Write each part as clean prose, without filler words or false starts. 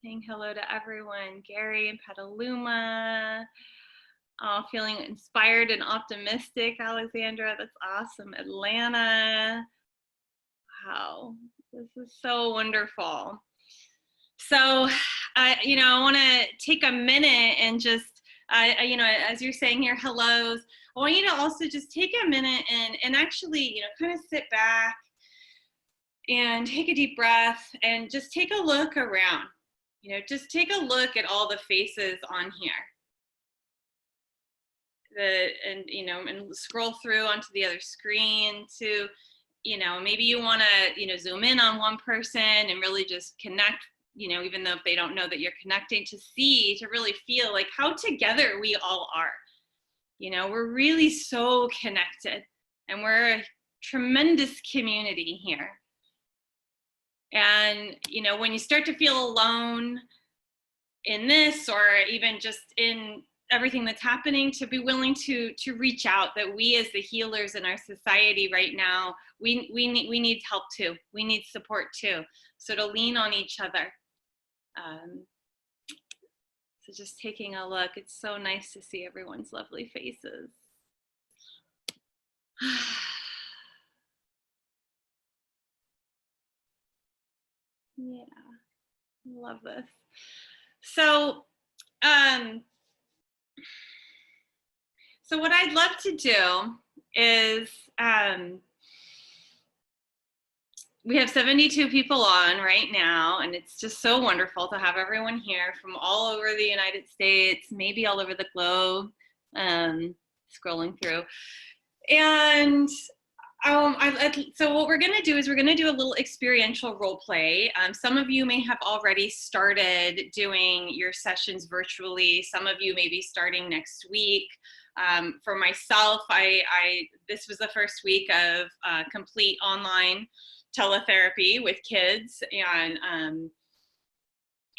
Saying hello to everyone. Gary and Petaluma. Oh, feeling inspired and optimistic, Alexandra. That's awesome. Atlanta. Wow, this is so wonderful. So, I want to take a minute and just, as you're saying here, hellos, I want you to also just take a minute and actually, kind of sit back and take a deep breath and just take a look around. Just take a look at all the faces on here. And scroll through onto the other screen to, maybe you want to, zoom in on one person and really just connect, even though if they don't know that you're connecting, to really feel like how together we all are. We're really so connected and we're a tremendous community here. And, when you start to feel alone in this, or even just in everything that's happening, to be willing to reach out, that we as the healers in our society right now, we need help too. We need support too. So to lean on each other. So just taking a look, it's so nice to see everyone's lovely faces. Yeah, love this. So, so what I'd love to do is, we have 72 people on right now, and it's just so wonderful to have everyone here from all over the United States, maybe all over the globe, scrolling through. And so what we're going to do is we're going to do a little experiential role play. Some of you may have already started doing your sessions virtually. Some of you may be starting next week. For myself, this was the first week of complete online teletherapy with kids,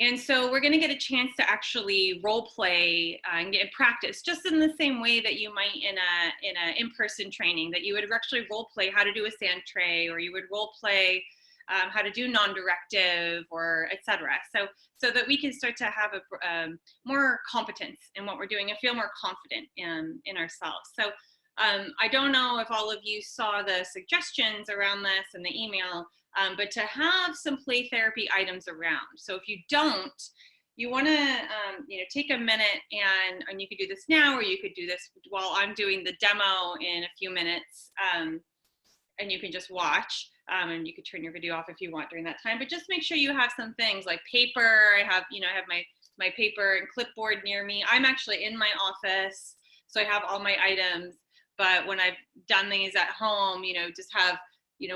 and so we're going to get a chance to actually role play and get practice, just in the same way that you might in a in-person training, that you would actually role play how to do a sand tray, or you would role play how to do non-directive, or etc. So that we can start to have a more competence in what we're doing and feel more confident in ourselves. So I don't know if all of you saw the suggestions around this in the email, but to have some play therapy items around. So if you don't, you want to take a minute, and you could do this now, or you could do this while I'm doing the demo in a few minutes, and you can just watch, and you could turn your video off if you want during that time. But just make sure you have some things like paper. I have my paper and clipboard near me. I'm actually in my office, so I have all my items. But when I've done these at home, just have,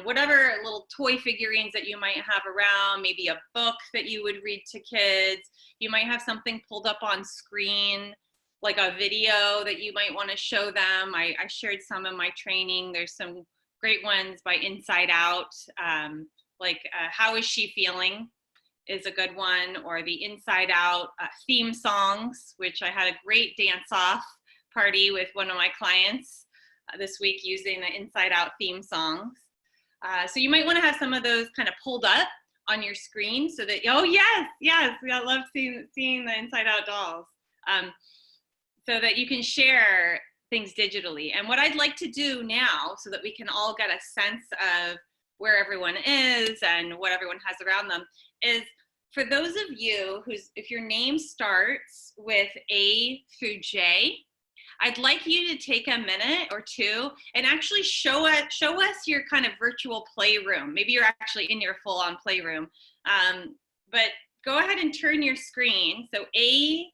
whatever little toy figurines that you might have around, maybe a book that you would read to kids. You might have something pulled up on screen, like a video that you might want to show them. I shared some in my training. There's some great ones by Inside Out, like How Is She Feeling is a good one, or the Inside Out theme songs, which I had a great dance-off party with one of my clients this week using the Inside Out theme songs. So you might want to have some of those kind of pulled up on your screen, so that, oh yes, I love seeing the Inside Out dolls, so that you can share things digitally. And what I'd like to do now, so that we can all get a sense of where everyone is and what everyone has around them, is for those of you if your name starts with A through J, I'd like you to take a minute or two and actually show us your kind of virtual playroom. Maybe you're actually in your full-on playroom, but go ahead and turn your screen. So A,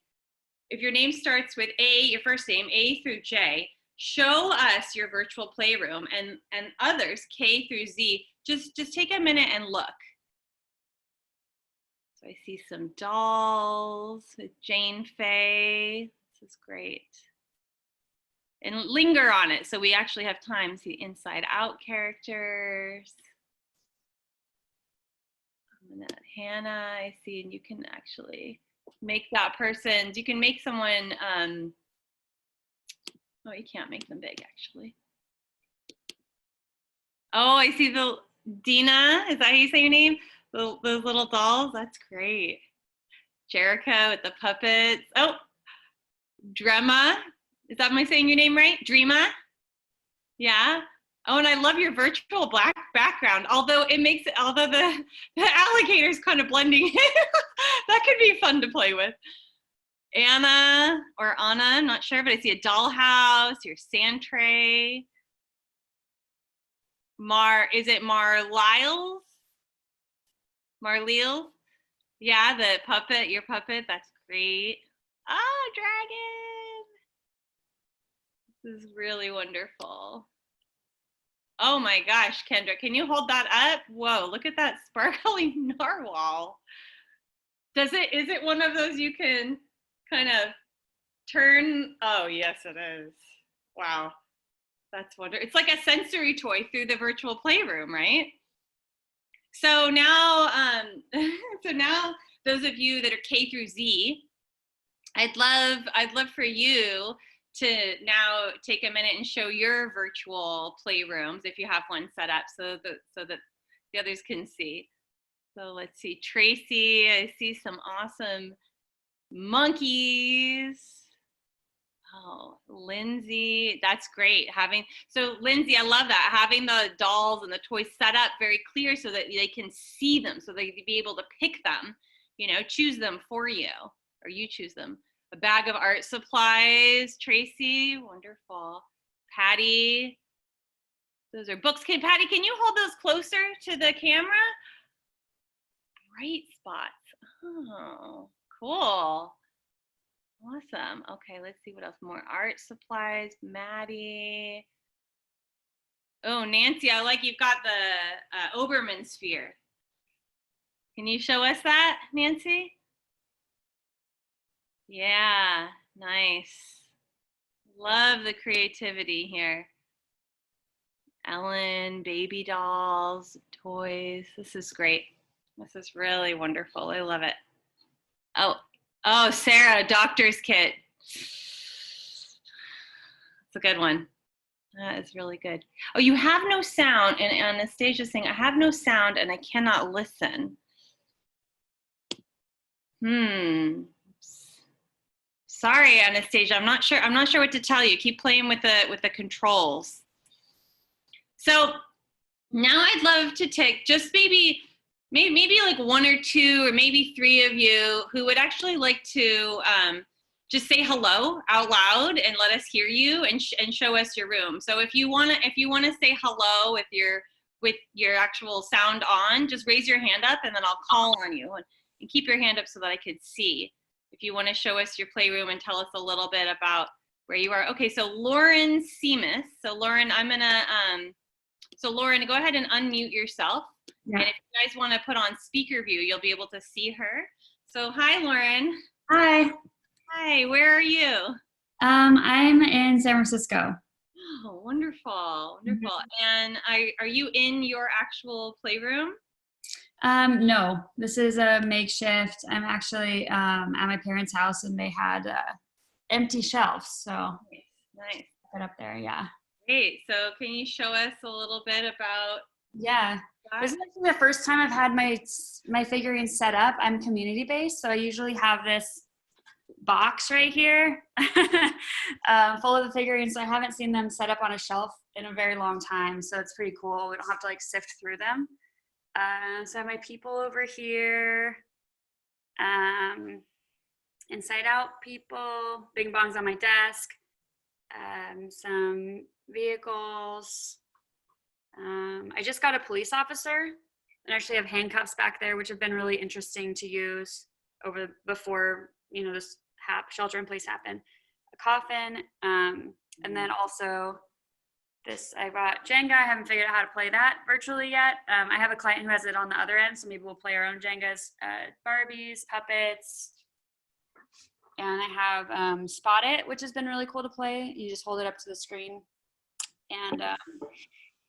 if your name starts with A, your first name, A through J, show us your virtual playroom, and others, K through Z, just take a minute and look. So I see some dolls with Jane Faye. This is great. And linger on it, so we actually have time to see Inside Out characters. Hanna, I see, and you can actually make that person, you can make someone, oh, you can't make them big, actually. Oh, I see Dina, is that how you say your name? Those little dolls, that's great. Jericho with the puppets. Oh, Drema. Am I saying your name right? Dreama? Yeah. Oh, and I love your virtual black background. Although the alligator's kind of blending in. That could be fun to play with. Anna or Anna, I'm not sure, but I see a dollhouse, your sand tray. Is it Marliles? Marliles? Yeah, the puppet, your puppet, that's great. Oh, dragon. This is really wonderful. Oh my gosh, Kendra, can you hold that up? Whoa, look at that sparkly narwhal. Is it one of those you can kind of turn? Oh, yes, it is. Wow, that's wonderful. It's like a sensory toy through the virtual playroom, right? So now, those of you that are K through Z, I'd love for you to now take a minute and show your virtual playrooms if you have one set up, so that the others can see. So let's see, Tracy, I see some awesome monkeys. Oh, Lindsay, that's great. So Lindsay, I love that, having the dolls and the toys set up very clear so that they can see them, so they can be able to pick them, choose them for you, or you choose them. A bag of art supplies, Tracy, wonderful. Patty, those are books. Patty, can you hold those closer to the camera? Bright spots. Oh, cool. Awesome. Okay, let's see what else. More art supplies. Maddie. Oh, Nancy, I like you've got the Obermann sphere. Can you show us that, Nancy? Yeah, nice. Love the creativity here. Ellen, baby dolls, toys. This is great. This is really wonderful. I love it. Oh, Sarah, doctor's kit. It's a good one. That is really good. Oh, you have no sound. And Anastasia's saying, I have no sound and I cannot listen. Sorry, Anastasia. I'm not sure what to tell you. Keep playing with the controls. So now I'd love to take just maybe like one or two or maybe three of you who would actually like to just say hello out loud and let us hear you and show us your room. So if you wanna say hello with your actual sound on, just raise your hand up and then I'll call on you, and keep your hand up so that I could see. If you want to show us your playroom and tell us a little bit about where you are. Okay, so Lauren Seamus. So Lauren, Lauren, go ahead and unmute yourself. Yeah. And if you guys want to put on speaker view, you'll be able to see her. So hi, Lauren. Hi. Hi, where are you? I'm in San Francisco. Oh, wonderful, wonderful. Mm-hmm. And are you in your actual playroom? No, this is a makeshift. I'm actually at my parents' house and they had empty shelves, so nice. Put up there, yeah. Great. So can you show us a little bit about? Yeah, this is actually the first time I've had my figurines set up. I'm community based, so I usually have this box right here full of the figurines. So I haven't seen them set up on a shelf in a very long time, so it's pretty cool. We don't have to like sift through them. So I have my people over here, inside out people, bing bongs on my desk, some vehicles. I just got a police officer and actually have handcuffs back there, which have been really interesting to use before, this shelter in place happened. A coffin, and then also I brought Jenga. I haven't figured out how to play that virtually yet. I have a client who has it on the other end, so maybe we'll play our own Jengas, Barbies, puppets. And I have Spot It, which has been really cool to play. You just hold it up to the screen. And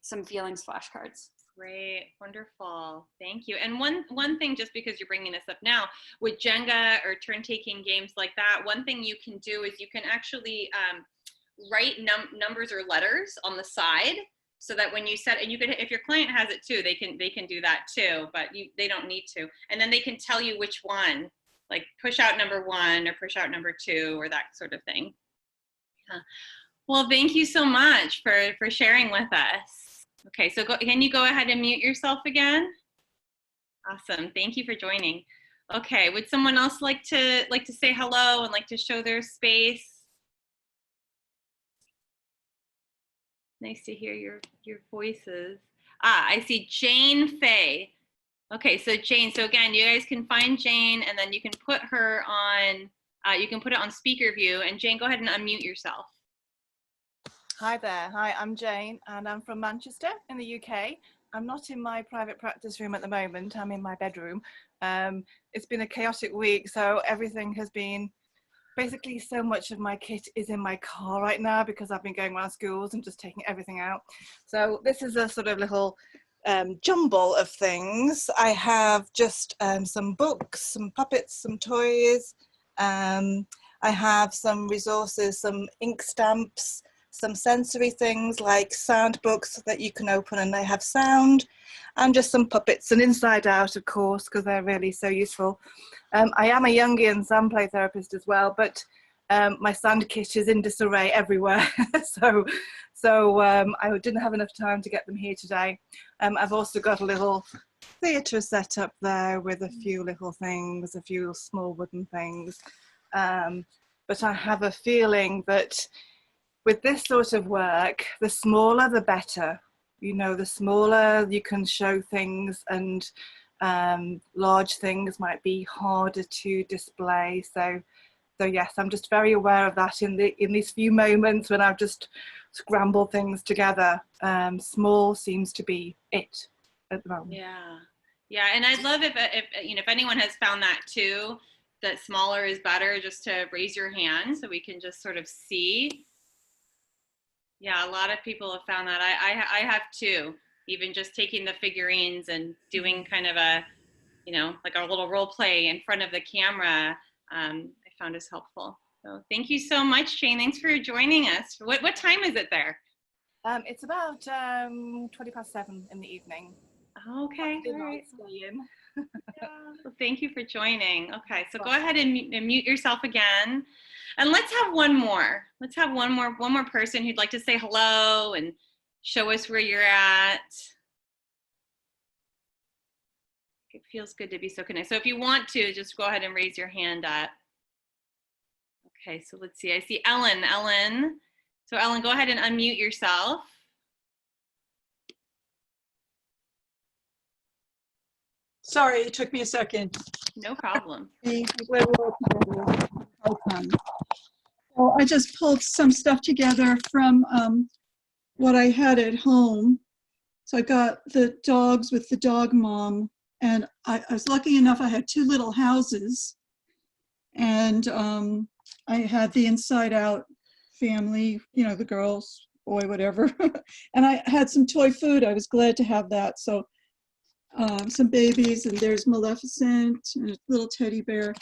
some feelings flashcards. Great, wonderful, thank you. And one thing, just because you're bringing this up now, with Jenga or turn-taking games like that, one thing you can do is you can actually write numbers or letters on the side, so that when you set, and you could, if your client has it too, they can do that too, but they don't need to. And then they can tell you which one like push out number 1 or push out number 2 or that sort of thing. Well, thank you so much for sharing with us. Okay, so can you go ahead and mute yourself again? Awesome, thank you for joining. Okay, would someone else like to say hello and like to show their space? Nice to hear your voices. I see Jane Fay. Okay, so Jane, so again, you guys can find Jane and then you can put her on, you can put it on speaker view, and Jane, go ahead and unmute yourself. Hi there. Hi, I'm Jane and I'm from Manchester in the UK. I'm not in my private practice room at the moment. I'm in my bedroom. It's been a chaotic week, so everything has been, basically so much of my kit is in my car right now because I've been going around schools and just taking everything out. So this is a sort of little jumble of things. I have just some books, some puppets, some toys. I have some resources, some ink stamps, some sensory things like sound books that you can open and they have sound, and just some puppets and inside out, of course, because they're really so useful. I am a Jungian sound play therapist as well, but my sound kit is in disarray everywhere. so I didn't have enough time to get them here today. I've also got a little theatre set up there with a few little things, a few small wooden things. But I have a feeling that with this sort of work, the smaller the better. You know, the smaller you can show things, and large things might be harder to display. So yes, I'm just very aware of that in these few moments when I've just scrambled things together. Small seems to be it at the moment. Yeah, and I'd love if you know, if anyone has found that too, that smaller is better, just to raise your hand so we can just sort of see. Yeah, a lot of people have found that. I have too. Even just taking the figurines and doing kind of a, you know, like a little role play in front of the camera, I found is helpful. So thank you so much, Jane. Thanks for joining us. What time is it there? It's about 7:20 in the evening. Okay, all right. Stay in. Yeah, well, thank you for joining. Okay, so go ahead and mute yourself again. And let's have one more. Let's have one more person who'd like to say hello and show us where you're at. It feels good to be so connected. So if you want to, just go ahead and raise your hand up. Okay, so let's see. I see Ellen. So Ellen, go ahead and unmute yourself. Sorry, it took me a second. No problem. So I just pulled some stuff together from what I had at home. So I got the dogs with the dog mom, and I was lucky enough I had 2 little houses, and I had the inside out family, you know, the girls, boy, whatever. And I had some toy food. I was glad to have that. So some babies, and there's Maleficent and a little teddy bear.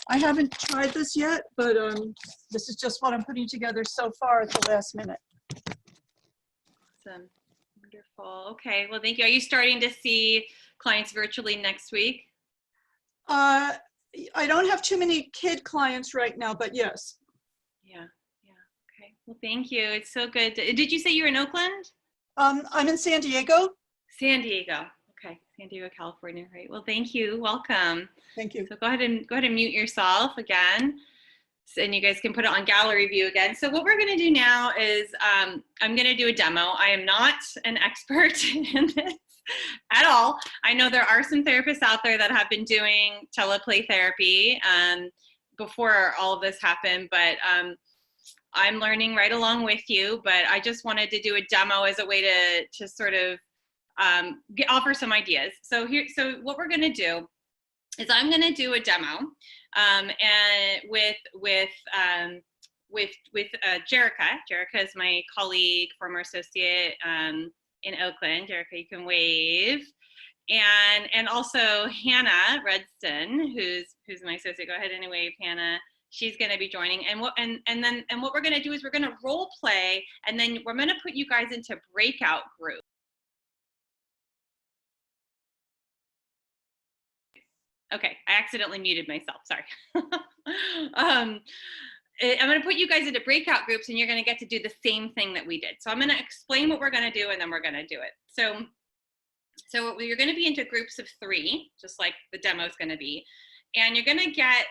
I haven't tried this yet, but this is just what I'm putting together so far at the last minute. Awesome. Wonderful. Okay, well, thank you. Are you starting to see clients virtually next week? I don't have too many kid clients right now, but yes. Yeah. Okay. Well, thank you. It's so good. Did you say you were in Oakland? I'm in San Diego. San Diego. Okay, San Diego, California. Right. Well, thank you. Welcome. Thank you. So go ahead and mute yourself again, and you guys can put it on gallery view again. So what we're going to do now is I'm going to do a demo. I am not an expert in this at all. I know there are some therapists out there that have been doing teleplay therapy before all of this happened, but I'm learning right along with you. But I just wanted to do a demo as a way to sort of offer some ideas. So what we're going to do is I'm going to do a demo, and with Jerica. Jerica is my colleague, former associate in Oakland. Jerica, you can wave, and also Hanna Redston, who's my associate. Go ahead and wave, Hanna. She's going to be joining, and what we're going to do is we're going to role play, and then we're going to put you guys into breakout groups. Okay, I accidentally muted myself, sorry. I'm gonna put you guys into breakout groups and you're gonna get to do the same thing that we did. So I'm gonna explain what we're gonna do and then we're gonna do it. So you're gonna be into groups of 3, just like the demo is gonna be. And you're gonna get,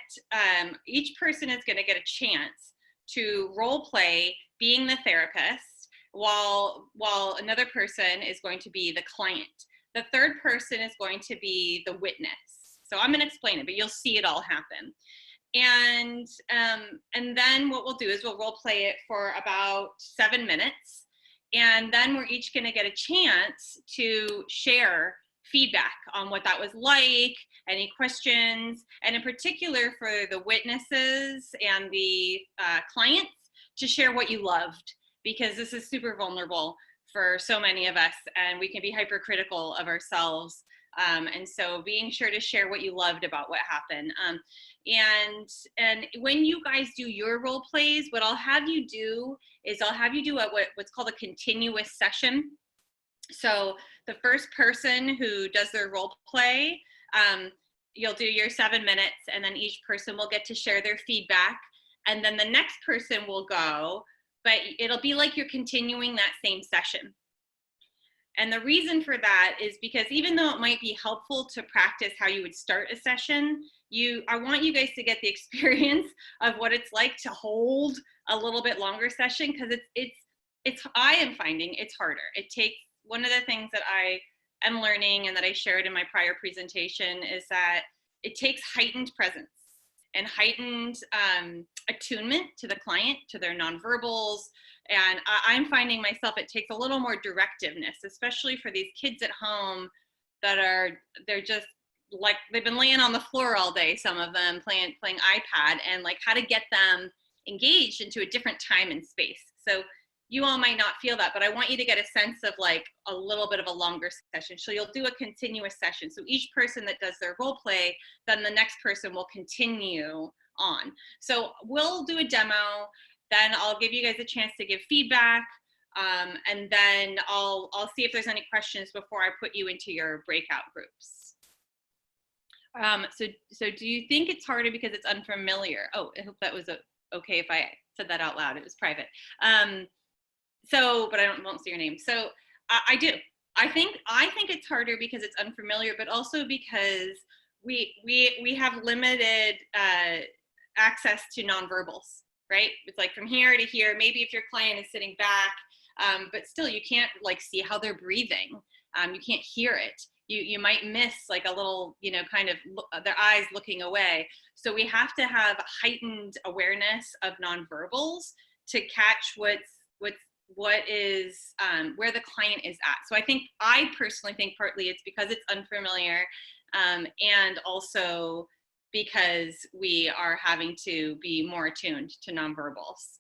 each person is gonna get a chance to role play being the therapist while another person is going to be the client. The third person is going to be the witness. So I'm going to explain it, but you'll see it all happen. And then what we'll do is we'll role play it for about 7 minutes. And then we're each going to get a chance to share feedback on what that was like, any questions, and in particular for the witnesses and the clients to share what you loved, because this is super vulnerable for so many of us and we can be hypercritical of ourselves. And so being sure to share what you loved about what happened. And when you guys do your role plays, what I'll have you do is I'll have you do what's called a continuous session. So the first person who does their role play, you'll do your 7 minutes and then each person will get to share their feedback. And then the next person will go, but it'll be like you're continuing that same session. And the reason for that is because even though it might be helpful to practice how you would start a session, I want you guys to get the experience of what it's like to hold a little bit longer session, because I am finding it's harder. It takes, one of the things that I am learning and that I shared in my prior presentation is that it takes heightened presence and heightened attunement to the client, to their nonverbals. And I'm finding myself, it takes a little more directiveness, especially for these kids at home that they're just like, they've been laying on the floor all day, some of them playing iPad, and like how to get them engaged into a different time and space. So you all might not feel that, but I want you to get a sense of like a little bit of a longer session. So you'll do a continuous session. So each person that does their role play, then the next person will continue on. So we'll do a demo, then I'll give you guys a chance to give feedback, and then I'll see if there's any questions before I put you into your breakout groups. So do you think it's harder because it's unfamiliar? Oh, I hope that was okay if I said that out loud. It was private. But I won't see your name. So I do. I think it's harder because it's unfamiliar, but also because we have limited access to nonverbals, right? It's like from here to here. Maybe if your client is sitting back, but still you can't like see how they're breathing. You can't hear it. You might miss like a little, kind of their eyes looking away. So we have to have heightened awareness of nonverbals to catch what is where the client is at. So I personally think partly it's because it's unfamiliar, and also because we are having to be more attuned to nonverbals.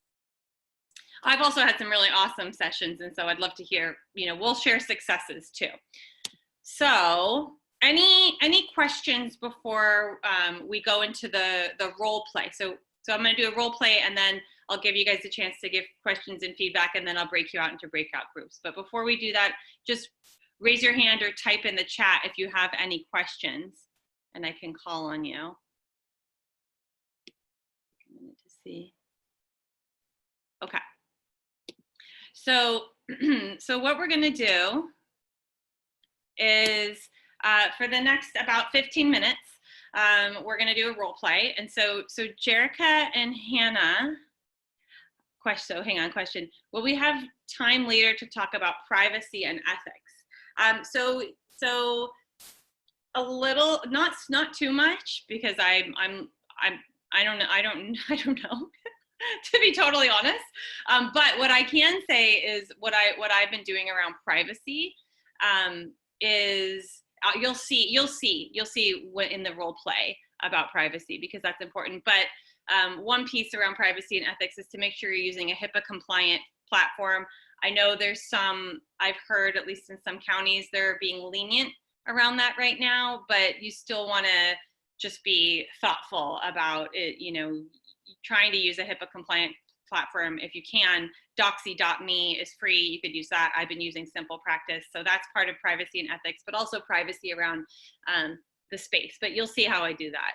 I've also had some really awesome sessions, and so I'd love to hear, we'll share successes too. So any questions before we go into the role play? So I'm going to do a role play, and then I'll give you guys a chance to give questions and feedback, and then I'll break you out into breakout groups. But before we do that, just raise your hand or type in the chat if you have any questions, and I can call on you. A minute to see. Okay. So what we're going to do is for the next about 15 minutes, we're going to do a role play. And so Jerica and Hanna, question. Will we have time later to talk about privacy and ethics? So a little, not too much, because I don't know. To be totally honest, but what I can say is what I've been doing around privacy is you'll see what in the role play about privacy, because that's important. But one piece around privacy and ethics is to make sure you're using a HIPAA compliant platform. I know I've heard, at least in some counties, they're being lenient around that right now, but you still want to just be thoughtful about it, trying to use a HIPAA compliant platform if you can. Doxy.me is free. You could use that. I've been using Simple Practice. So that's part of privacy and ethics, but also privacy around space, but you'll see how I do that.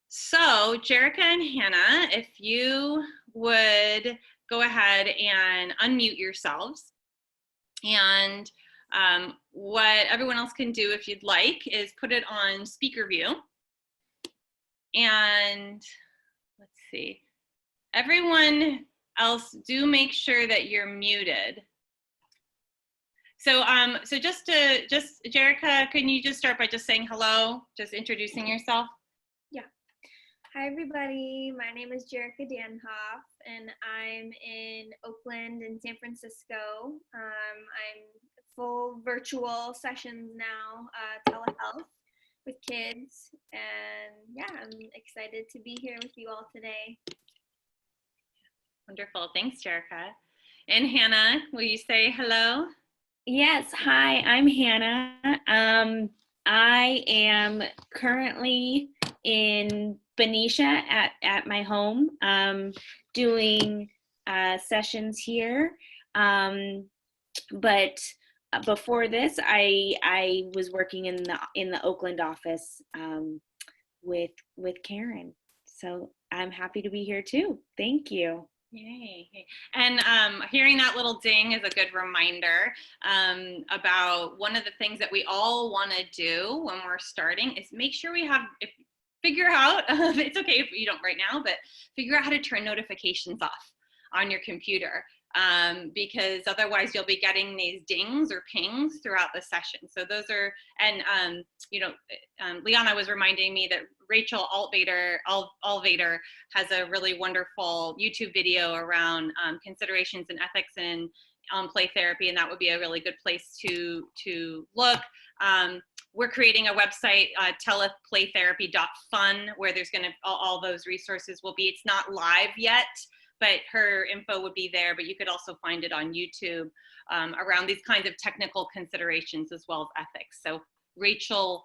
So Jerica and Hanna, if you would go ahead and unmute yourselves. And what everyone else can do, if you'd like, is put it on speaker view. And let's see, everyone else, do make sure that you're muted. So just Jerica, can you just start by just saying hello, just introducing yourself? Yeah. Hi, everybody. My name is Jerica Danhoff, and I'm in Oakland and San Francisco. I'm full virtual sessions now, telehealth with kids. And yeah, I'm excited to be here with you all today. Wonderful. Thanks, Jerica. And Hanna, will you say hello? Yes, hi, I'm Hanna. I am currently in Benicia at my home, doing sessions here. But before this, I was working in the Oakland office with Karen. So I'm happy to be here too. Thank you. Yay. And hearing that little ding is a good reminder about one of the things that we all want to do when we're starting is make sure we have, figure out, it's okay if you don't right now, but figure out how to turn notifications off on your computer. Because otherwise you'll be getting these dings or pings throughout the session. So those are, and Liana was reminding me that Rachel Altvader has a really wonderful YouTube video around considerations and ethics in play therapy, and that would be a really good place to look. We're creating a website, teleplaytherapy.fun, where there's going to, all those resources will be. It's not live yet, but her info would be there, but you could also find it on YouTube around these kinds of technical considerations as well as ethics. So Rachel,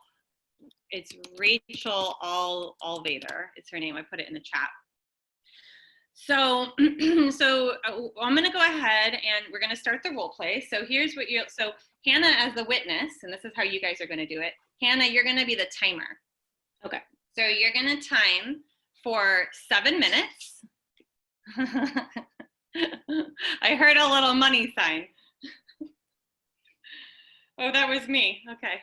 it's Rachel Altvader, it's her name, I put it in the chat. So, I'm gonna go ahead and we're gonna start the role play. So here's what so Hanna as the witness, and this is how you guys are gonna do it. Hanna, you're gonna be the timer. Okay, so you're gonna time for 7 minutes. I heard a little money sign. Oh, that was me. Okay.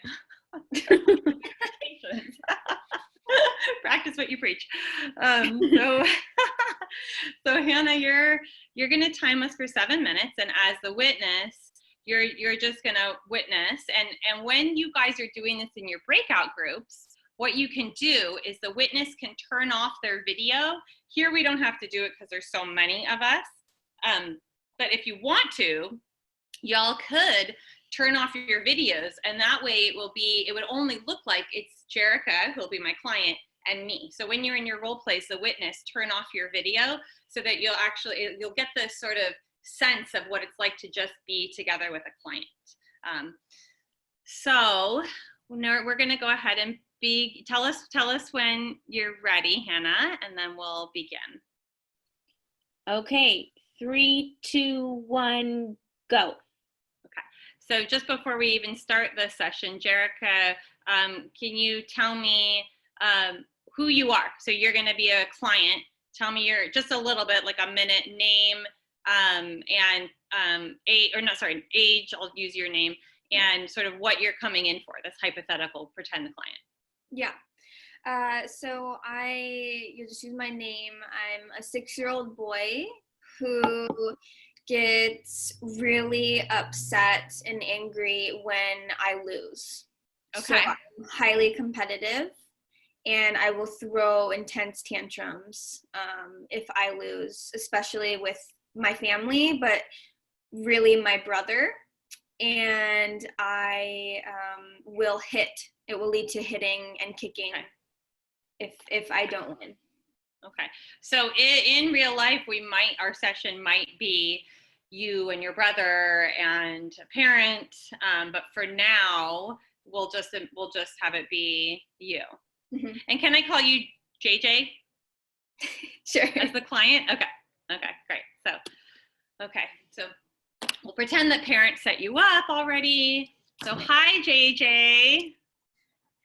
Practice what you preach. So Hanna, you're gonna time us for 7 minutes, and as the witness, you're just gonna witness. And when you guys are doing this in your breakout groups, what you can do is the witness can turn off their video. Here we don't have to do it because there's so many of us. But if you want to, y'all could turn off your videos, and that way it would only look like it's Jerica, who'll be my client, and me. So when you're in your role plays, the witness, turn off your video so that you'll get this sort of sense of what it's like to just be together with a client. So we're gonna go ahead and tell us when you're ready, Hanna, and then we'll begin. Okay, 3, 2, 1, go. So just before we even start the session, Jerica, can you tell me who you are? So you're going to be a client. Tell me just a little bit, like a minute, name, and age, I'll use your name, and sort of what you're coming in for, this hypothetical pretend client. Yeah. So you'll just use my name. I'm a 6-year-old boy who gets really upset and angry when I lose. Okay. So I'm highly competitive, and I will throw intense tantrums if I lose, especially with my family, but really my brother. And I will hit. It will lead to hitting and kicking if I don't win. Okay, so in real life, our session might be you and your brother and a parent, but for now, we'll just have it be you. Mm-hmm. And can I call you JJ? Sure. As the client? Okay, great. So we'll pretend that parents set you up already. So hi, JJ.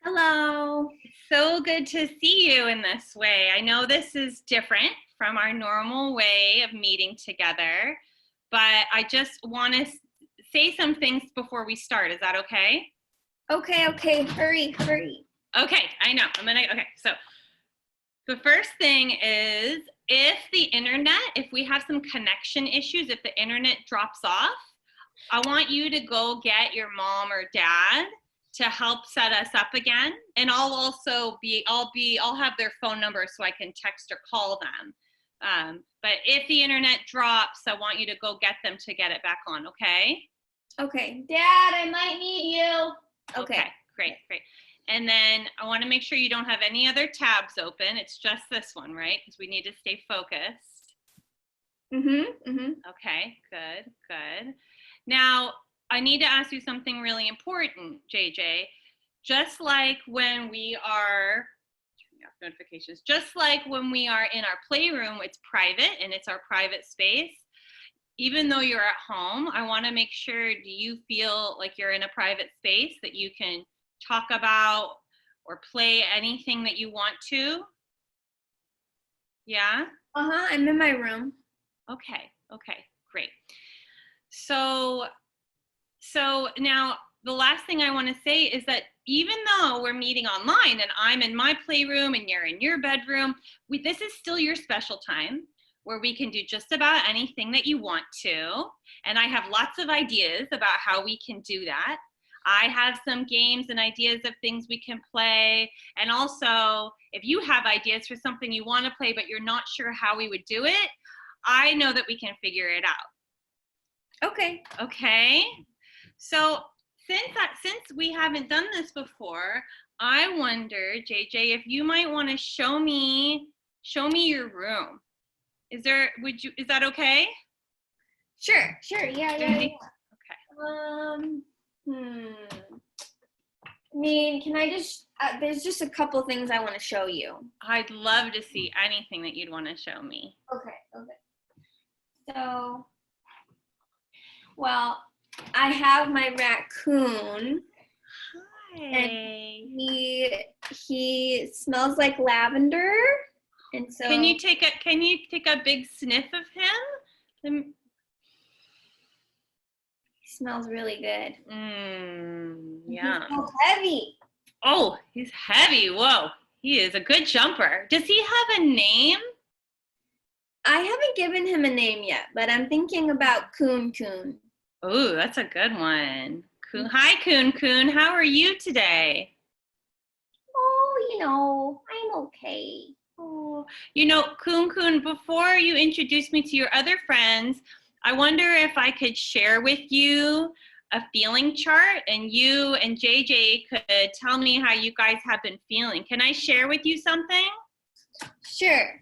Hello. So good to see you in this way. I know this is different from our normal way of meeting together, but I just want to say some things before we start. Is that okay? Okay. Hurry. Okay, I know. Okay, so the first thing is if we have some connection issues, if the internet drops off, I want you to go get your mom or dad to help set us up again. And I'll have their phone number so I can text or call them. But if the internet drops, I want you to go get them to get it back on, okay? Okay. Dad, I might need you. Okay. Great. And then I want to make sure you don't have any other tabs open. It's just this one, right? Because we need to stay focused. Okay, good. Now, I need to ask you something really important, JJ. Just like when we are, turn off notifications, just like when we are in our playroom, it's private and it's our private space. Even though you're at home, I want to make sure, do you feel like you're in a private space that you can talk about or play anything that you want to? Yeah? I'm in my room. Okay, great. So now the last thing I want to say is that even though we're meeting online and I'm in my playroom and you're in your bedroom, this is still your special time where we can do just about anything that you want to. And I have lots of ideas about how we can do that. I have some games and ideas of things we can play. And also, if you have ideas for something you want to play but you're not sure how we would do it, I know that we can figure it out. Okay. So since we haven't done this before, I wonder, JJ, if you might want to show me your room. Is that okay? Sure. Yeah. Okay. I mean, can I just, there's just a couple things I want to show you. I'd love to see anything that you'd want to show me. Okay. So, well, I have my raccoon. Hi. And he smells like lavender. And so Can you take a big sniff of him? He smells really good. Yeah. He's so heavy. Oh, he's heavy. Whoa. He is a good jumper. Does he have a name? I haven't given him a name yet, but I'm thinking about Coon. Oh, that's a good one. Hi, Coon. How are you today? Oh, I'm okay. Oh, Coon, before you introduce me to your other friends, I wonder if I could share with you a feeling chart and you and JJ could tell me how you guys have been feeling. Can I share with you something? Sure.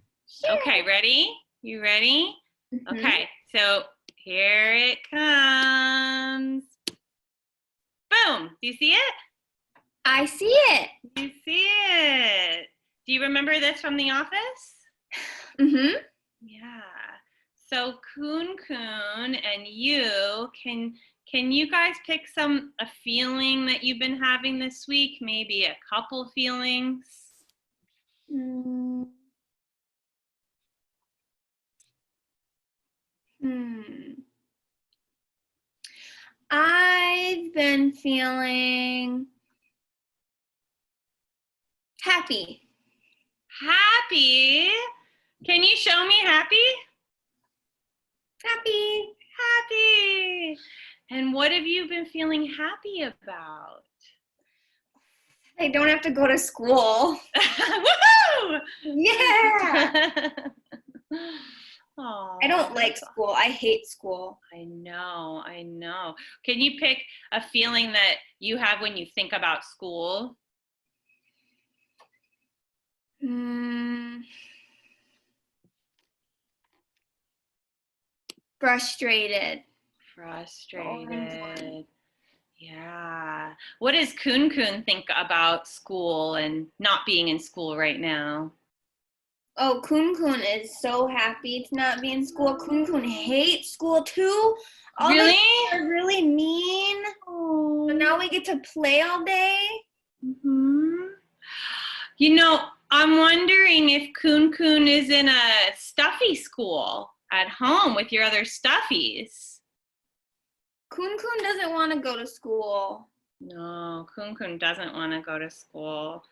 Okay, ready? You ready? Mm-hmm. Okay, so here it comes. Boom! Do you see it? I see it. You see it. Do you remember this from the office? Mm-hmm. Yeah. So Coon and you, can you guys pick a feeling that you've been having this week? Maybe a couple feelings? I've been feeling happy. Happy? Can you show me happy? Happy. And what have you been feeling happy about? I don't have to go to school. Woohoo! Yeah. Oh, I don't like school. I hate school. I know. Can you pick a feeling that you have when you think about school? Frustrated. Yeah. What does Coon think about school and not being in school right now? Oh, Coon is so happy to not be in school. Coon hates school too. All Really? they are really mean. Oh. But now we get to play all day. Mm-hmm. You know, I'm wondering if Kun Kun is in a stuffy school at home with your other stuffies. Kun Kun doesn't want to go to school. No, Kun Kun doesn't want to go to school.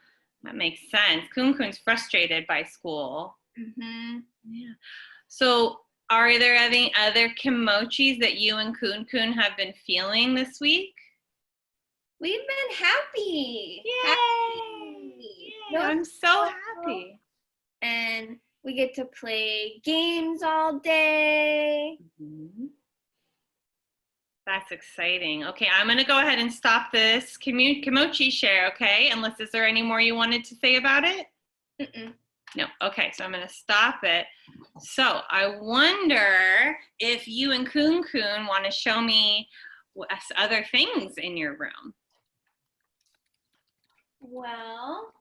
That makes sense. Kun Kun's frustrated by school. Mm-hmm. Yeah. So, are there any other kimochis that you and Kun Kun have been feeling this week? We've been happy. Yay! Happy. Yay, I'm so happy. And we get to play games all day. Mhm. That's exciting. Okay, I'm going to go ahead and stop this kimochi share, okay? Unless, is there any more you wanted to say about it? Mm-mm. No. Okay, so I'm going to stop it. So I wonder if you and Kun Kun want to show me other things in your room. Well,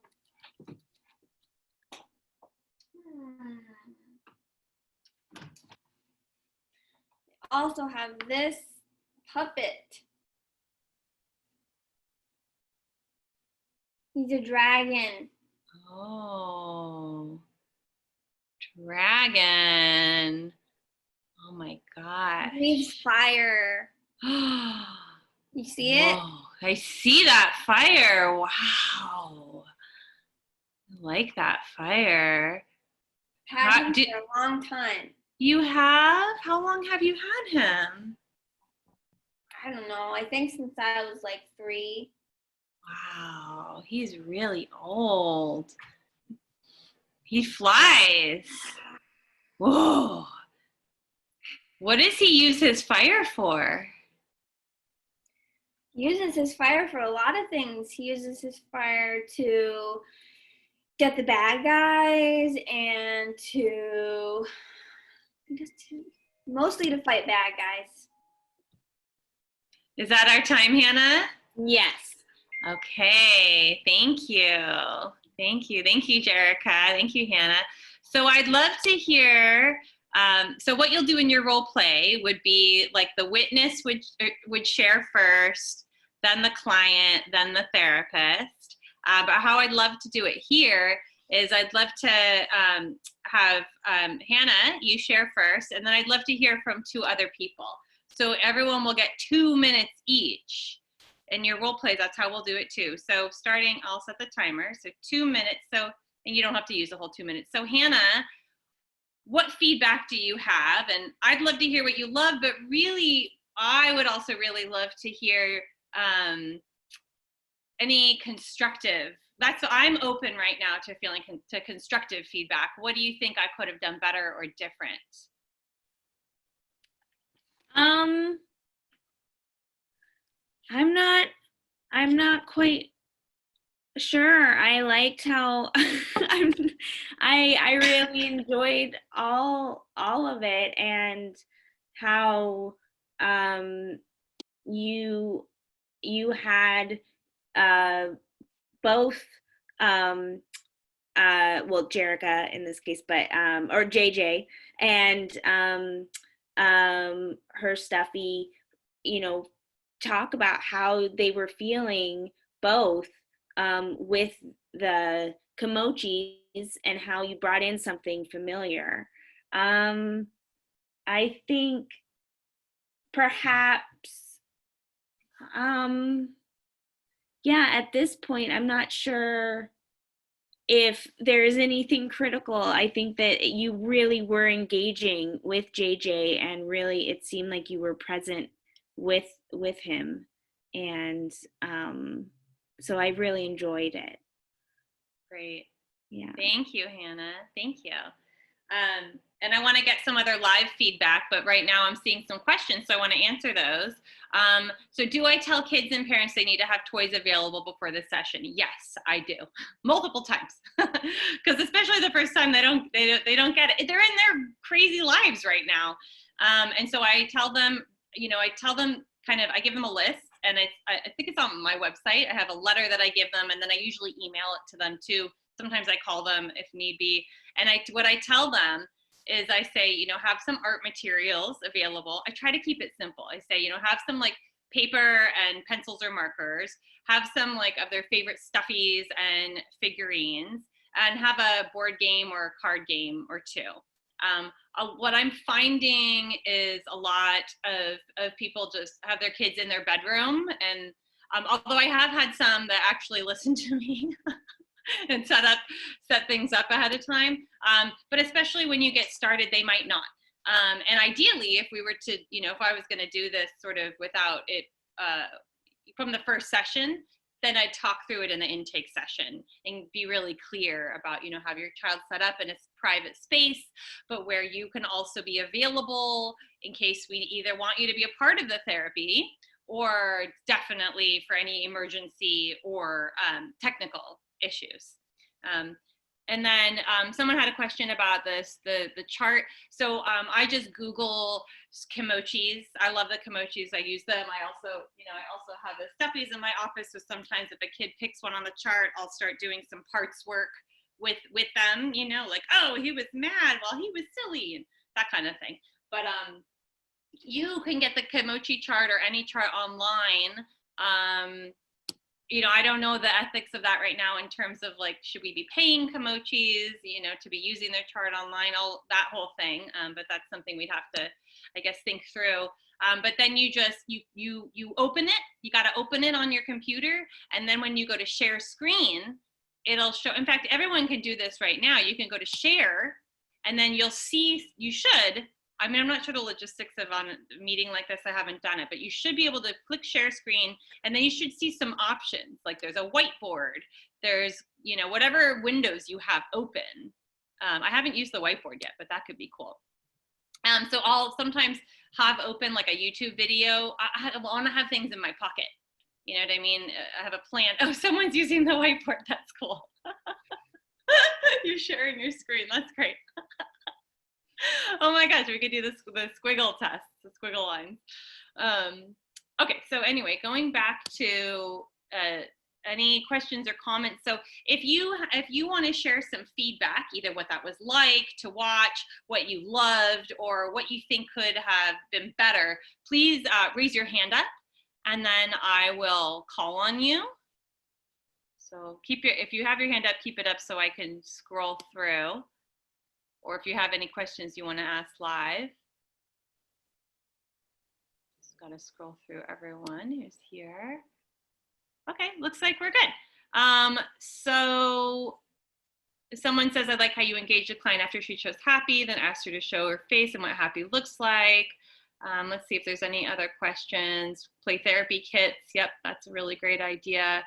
also have this puppet. He's a dragon. Oh, dragon. Oh my God. He breathes fire. You see it? Whoa, I see that fire. Wow. I like that fire. Had him for a long time. You have? How long have you had him? I don't know. I think since I was like 3. Wow, he's really old. He flies. Whoa. What does he use his fire for? He uses his fire for a lot of things. He uses his fire to get the bad guys and mostly to fight bad guys. Is that our time, Hannah? Yes. Okay, thank you. Thank you, Jerica. Thank you, Hannah. So I'd love to hear, so what you'll do in your role play would be like the witness would share first, then the client, then the therapist. But how I'd love to do it here is I'd love to have Hanna, you share first, and then I'd love to hear from 2 other people. So everyone will get 2 minutes each. In your role play, that's how we'll do it too. So starting, I'll set the timer. So 2 minutes. So, and you don't have to use the whole 2 minutes. So Hanna, what feedback do you have? And I'd love to hear what you love, but really, I would also really love to hear any constructive. I'm open right now to feeling to constructive feedback. What do you think I could have done better or different? I'm not quite sure. I liked how I really enjoyed all of it, and how you had both well, Jerica in this case, but or JJ and her stuffy, talk about how they were feeling both with the Kimochis, and how you brought in something familiar. I think perhaps, at this point, I'm not sure if there is anything critical. I think that you really were engaging with JJ, and really it seemed like you were present with him, and so I really enjoyed it. Great. Yeah. Thank you, Hanna. Thank you. And I want to get some other live feedback, but right now I'm seeing some questions, so I want to answer those. So do I tell kids and parents they need to have toys available before the session? Yes, I do. Multiple times. Because especially the first time they don't get it. They're in their crazy lives right now. And so I tell them, I give them a list, and I think it's on my website. I have a letter that I give them, and then I usually email it to them too. Sometimes I call them if need be. And what I tell them is I say, have some art materials available. I try to keep it simple. I say, have some like paper and pencils or markers, have some like of their favorite stuffies and figurines, and have a board game or a card game or two. What I'm finding is a lot of people just have their kids in their bedroom, and although I have had some that actually listen to me and set things up ahead of time, but especially when you get started, they might not. And ideally, if we were to, if I was going to do this sort of without it from the first session, then I'd talk through it in the intake session and be really clear about, have your child set up in a private space, but where you can also be available in case we either want you to be a part of the therapy or definitely for any emergency or technical issues. And then someone had a question about this, the chart. So I just Google Kimochis. I love the Kimochis. I use them. I also have the stuffies in my office. So sometimes if a kid picks one on the chart, I'll start doing some parts work with them, like, oh, he was mad while he was silly and that kind of thing. But you can get the Kimochi chart or any chart online. I don't know the ethics of that right now in terms of like, should we be paying Kimochis, to be using their chart online, all that whole thing. But that's something we'd have to, I guess, think through. But then you just, you open it, you got to open it on your computer. And then when you go to share screen, it'll show, in fact, everyone can do this right now. You can go to share and then you'll see, I'm not sure the logistics of on a meeting like this, I haven't done it, but you should be able to click share screen and then you should see some options. Like there's a whiteboard, there's, whatever windows you have open. I haven't used the whiteboard yet, but that could be cool. So I'll sometimes have open like a YouTube video. I want to have things in my pocket. You know what I mean? I have a plan. Oh, someone's using the whiteboard. That's cool. You're sharing your screen. That's great. Oh my gosh, we could do the squiggle test, the squiggle lines. Okay, so anyway, going back to any questions or comments. So if you want to share some feedback, either what that was like to watch, what you loved, or what you think could have been better, please raise your hand up, and then I will call on you. So if you have your hand up, keep it up so I can scroll through. Or if you have any questions you want to ask live. Just got to scroll through everyone who's here. Okay, looks like we're good. So someone says, I like how you engage the client after she shows happy, then ask her to show her face and what happy looks like. Let's see if there's any other questions. Play therapy kits. Yep, that's a really great idea.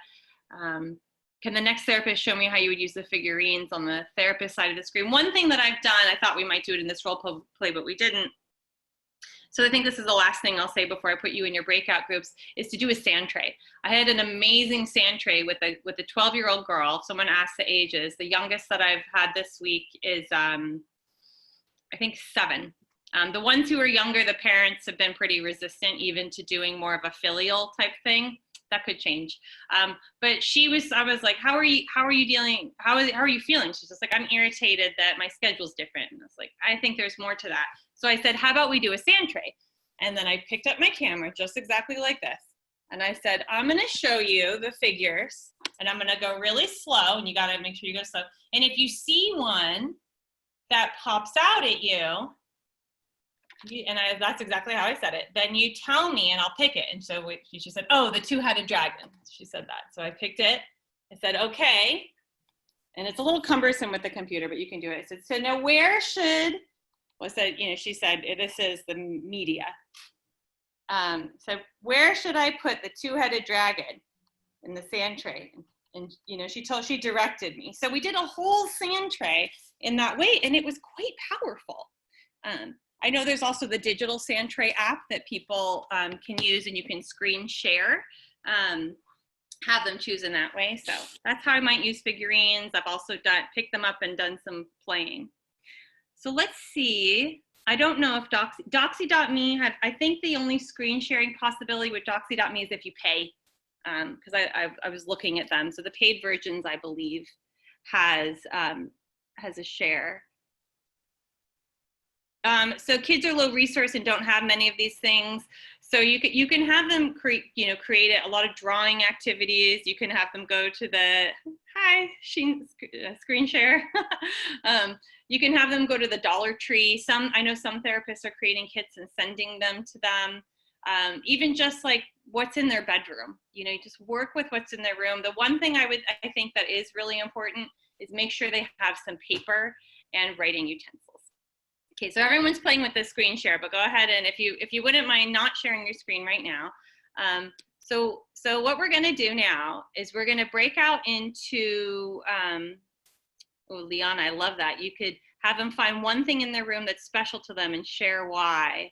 Can the next therapist show me how you would use the figurines on the therapist side of the screen? One thing that I've done, I thought we might do it in this role play, but we didn't. So I think this is the last thing I'll say before I put you in your breakout groups, is to do a sand tray. I had an amazing sand tray with a 12-year-old girl. Someone asked the ages. The youngest that I've had this week is, I think 7. The ones who are younger, the parents have been pretty resistant even to doing more of a filial type thing. That could change. But I was like, how are you dealing? How are you feeling? She's just like, I'm irritated that my schedule's different. And I was like, I think there's more to that. So I said, how about we do a sand tray? And then I picked up my camera just exactly like this. And I said, I'm going to show you the figures and I'm going to go really slow, and you got to make sure you go slow. And if you see one that pops out at you, that's exactly how I said it, then you tell me and I'll pick it. And so she said, oh, the 2-headed dragon. She said that. So I picked it. I said, okay. And it's a little cumbersome with the computer, but you can do it. I said, so now she said, this is the media. So where should I put the 2-headed dragon in the sand tray? And she directed me. So we did a whole sand tray in that way, and it was quite powerful. I know there's also the digital sand tray app that people can use, and you can screen share, have them choose in that way. So that's how I might use figurines. I've also picked them up and done some playing. So let's see. I don't know if Doxy.me, I think the only screen sharing possibility with Doxy.me is if you pay, because I was looking at them. So the paid versions, I believe, has a share. So kids are low resource and don't have many of these things. So you can have them create a lot of drawing activities. You can have them go to the screen share. You can have them go to the Dollar Tree. I know some therapists are creating kits and sending them to them. Even just like what's in their bedroom, you just work with what's in their room. The one thing I think that is really important is make sure they have some paper and writing utensils. Okay, so everyone's playing with the screen share, but go ahead and if you wouldn't mind not sharing your screen right now. So what we're gonna do now is we're gonna break out into, oh, Leon, I love that. You could have them find one thing in their room that's special to them and share why.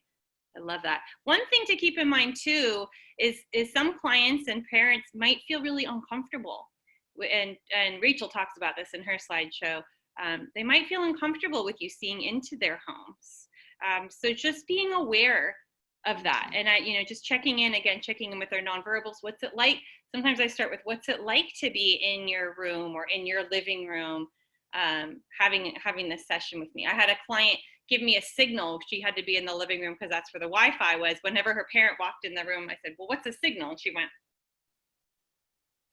I love that. One thing to keep in mind too is some clients and parents might feel really uncomfortable. And Rachel talks about this in her slideshow. They might feel uncomfortable with you seeing into their homes. So just being aware of that. And just checking in with their nonverbals. What's it like? Sometimes I start with what's it like to be in your room or in your living room, having this session with me. I had a client give me a signal. She had to be in the living room because that's where the Wi-Fi was. Whenever her parent walked in the room, I said, well, what's a signal? And she went.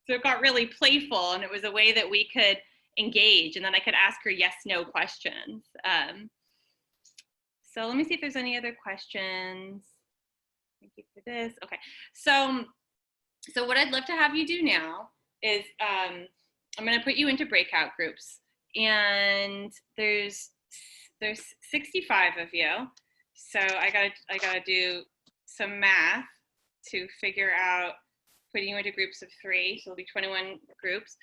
So it got really playful, and it was a way that we could engage, and then I could ask her yes, no questions. So let me see if there's any other questions. Thank you for this. Okay, so what I'd love to have you do now is I'm going to put you into breakout groups, and there's 65 of you, so I gotta do some math to figure out putting you into groups of 3, so it'll be 21 groups.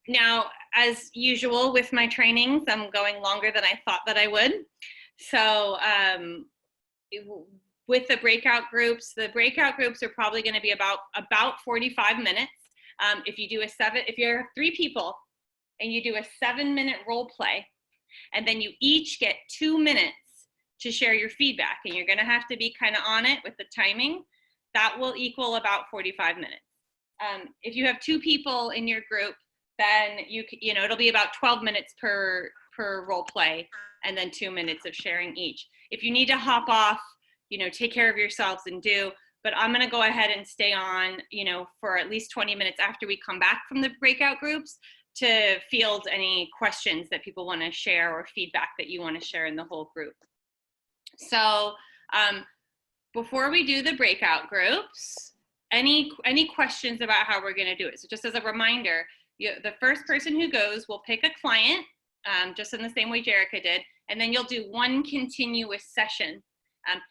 Now, as usual with my trainings, I'm going longer than I thought that I would. So with the breakout groups are probably going to be about 45 minutes. If you're 3 people and you do a 7-minute role play, and then you each get 2 minutes to share your feedback, and you're going to have to be kind of on it with the timing, that will equal about 45 minutes. If you have 2 people in your group, then it'll be about 12 minutes per role play, and then 2 minutes of sharing each. If you need to hop off, take care of yourselves and do, but I'm going to go ahead and stay on, for at least 20 minutes after we come back from the breakout groups to field any questions that people want to share or feedback that you want to share in the whole group. So before we do the breakout groups, any questions about how we're going to do it? So just as a reminder, the first person who goes will pick a client, just in the same way Jerica did, and then you'll do one continuous session.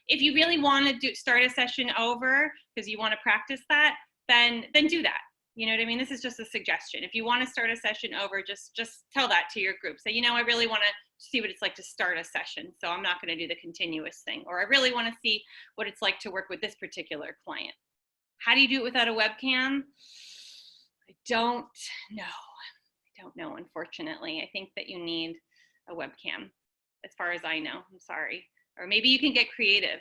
If you really want to start a session over because you want to practice that, then do that. You know what I mean? This is just a suggestion. If you want to start a session over, just tell that to your group. Say, I really want to see what it's like to start a session, so I'm not going to do the continuous thing. Or I really want to see what it's like to work with this particular client. How do you do it without a webcam? I don't know, unfortunately. I think that you need a webcam, as far as I know. I'm sorry. Or maybe you can get creative.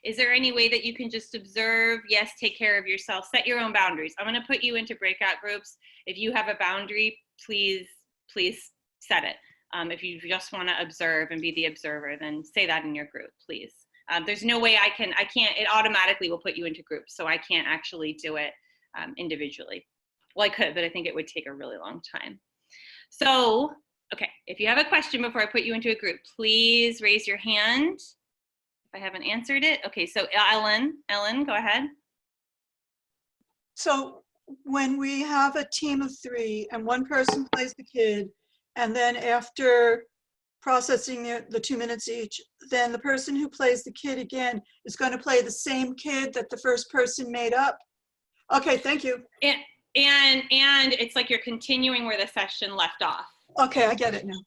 Is there any way that you can just observe? Yes, take care of yourself. Set your own boundaries. I'm going to put you into breakout groups. If you have a boundary, please set it. If you just want to observe and be the observer, then say that in your group, please. There's no way I can't, it automatically will put you into groups, so I can't actually do it individually. Well, I could, but I think it would take a really long time. So, okay, if you have a question before I put you into a group, please raise your hand if I haven't answered it. Okay, so Ellen, go ahead. So when we have a team of 3 and one person plays the kid, and then after processing the 2 minutes each, then the person who plays the kid again is going to play the same kid that the first person made up. Okay, thank you. And it's like you're continuing where the session left off. Okay, I get it now.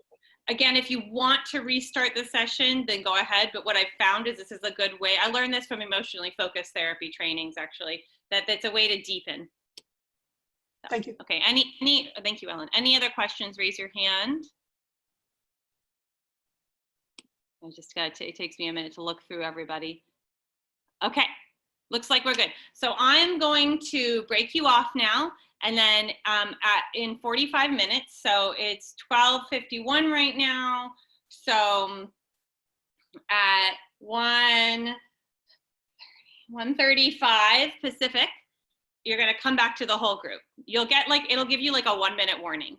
Again, if you want to restart the session, then go ahead. But what I've found is this is a good way. I learned this from emotionally focused therapy trainings, actually, that's a way to deepen. So, thank you. Okay, thank you, Ellen. Any other questions, raise your hand. It takes me a minute to look through everybody. Okay, looks like we're good. So I'm going to break you off now, and then in 45 minutes, so it's 12:51 right now. So at 1:35 Pacific, you're going to come back to the whole group. You'll get it'll give you like a 1-minute warning.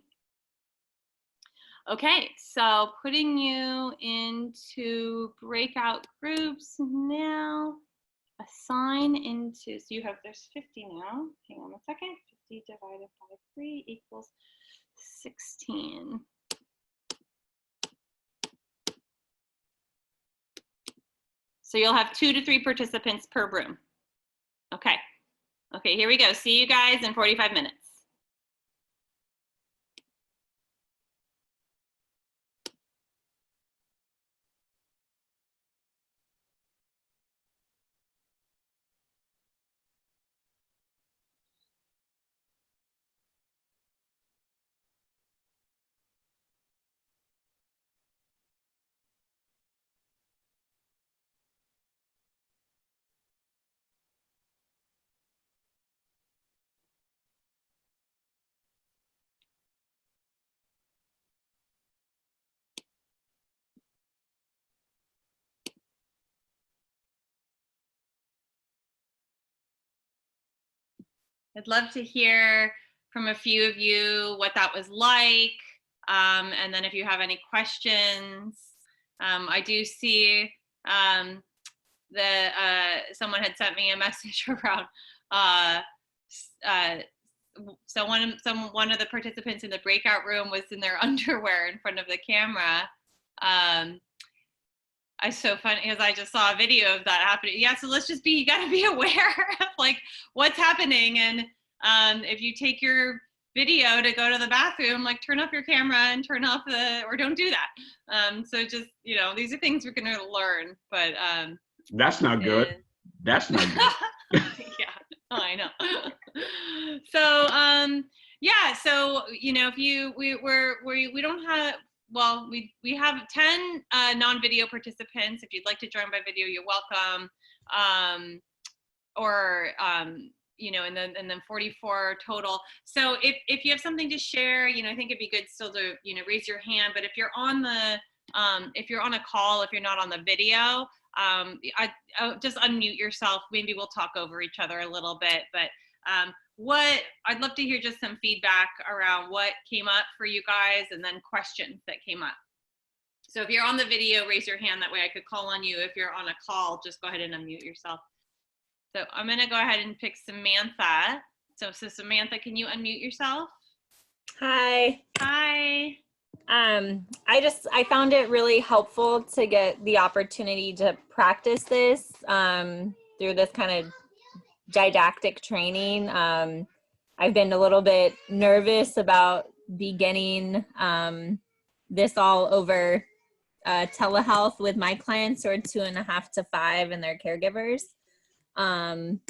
Okay, so putting you into breakout groups now. Assign into, so you have, there's 50 now. Hang on a second. 50 divided by 3 equals 16. So you'll have 2 to 3 participants per room. Okay. Okay, here we go. See you guys in 45 minutes. I'd love to hear from a few of you what that was like. And then if you have any questions, I do see that someone had sent me a message around, so one of the participants in the breakout room was in their underwear in front of the camera. It's so funny because I just saw a video of that happening. Yeah, so let's just you gotta be aware of like what's happening. And if you take your video to go to the bathroom, like turn off your camera and turn off or don't do that. So just, these are things we're gonna learn, but that's not good. That's not good. Yeah, I know. So yeah, so if we don't have, well, we have 10 non-video participants. If you'd like to join by video, you're welcome. And then 44 total. So if you have something to share, I think it'd be good still to raise your hand. But if you're on a call, if you're not on the video, I just unmute yourself. Maybe we'll talk over each other a little bit. But I'd love to hear just some feedback around what came up for you guys, and then questions that came up. So if you're on the video, raise your hand. That way I could call on you. If you're on a call, just go ahead and unmute yourself. So I'm gonna go ahead and pick Samantha. So Samantha, can you unmute yourself? Hi. Hi. I found it really helpful to get the opportunity to practice this through this kind of didactic training. I've been a little bit nervous about beginning this all over telehealth with my clients who are 2.5 to 5 and their caregivers. And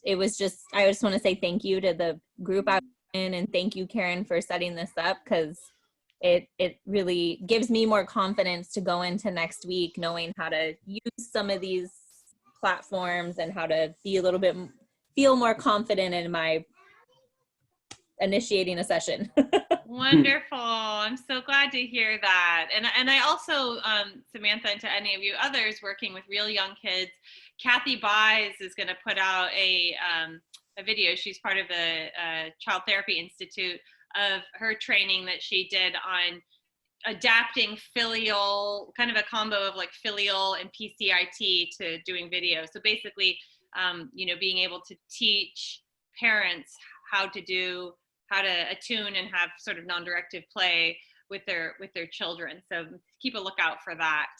it was I just want to say thank you to the group I was in, and thank you, Karen, for setting this up, because it really gives me more confidence to go into next week knowing how to use some of these platforms and how to feel more confident in my initiating a session. Wonderful. I'm so glad to hear that. And I also, Samantha, and to any of you others working with real young kids, Kathy Buys is going to put out a video. She's part of the Child Therapy Institute, of her training that she did on adapting filial, kind of a combo of like filial and PCIT to doing video. So basically, being able to teach parents how to attune and have sort of non-directive play with their children. So keep a lookout for that.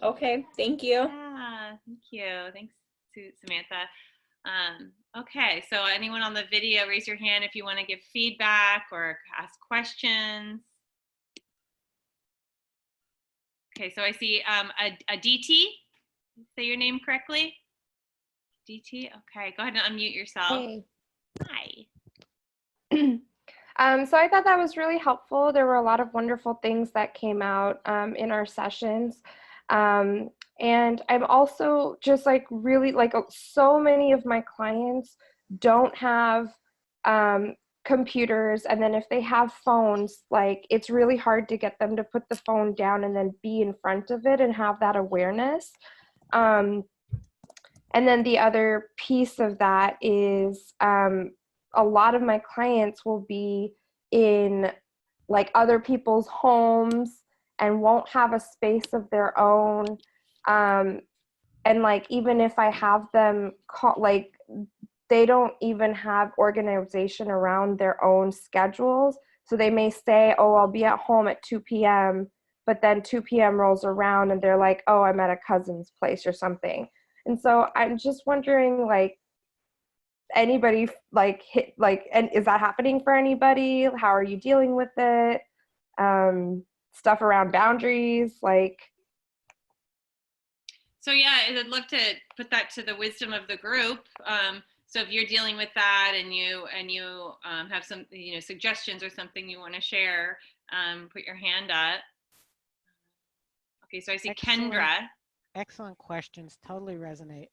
Okay, thank you. Yeah, thank you. Thanks to Samantha. Okay, so anyone on the video, raise your hand if you want to give feedback or ask questions. Okay, so I see a DT. Say your name correctly. DT. Okay, go ahead and unmute yourself. Hey. Hi. So I thought that was really helpful. There were a lot of wonderful things that came out in our sessions. And I'm also just really so many of my clients don't have computers, and then if they have phones, like it's really hard to get them to put the phone down and then be in front of it and have that awareness. And then the other piece of that is a lot of my clients will be in like other people's homes and won't have a space of their own. And like, even if I have them call, like they don't even have organization around their own schedules. So they may say, oh, I'll be at home at 2 p.m., but then 2 p.m. rolls around and they're like, oh, I'm at a cousin's place or something. And so I'm just wondering, like, anybody like hit, like, and is that happening for anybody? How are you dealing with it? Stuff around boundaries, like. So yeah, I'd love to put that to the wisdom of the group. So if you're dealing with that and you have some suggestions or something you want to share, put your hand up. Okay, so I see Kendra. Excellent questions. Totally resonate.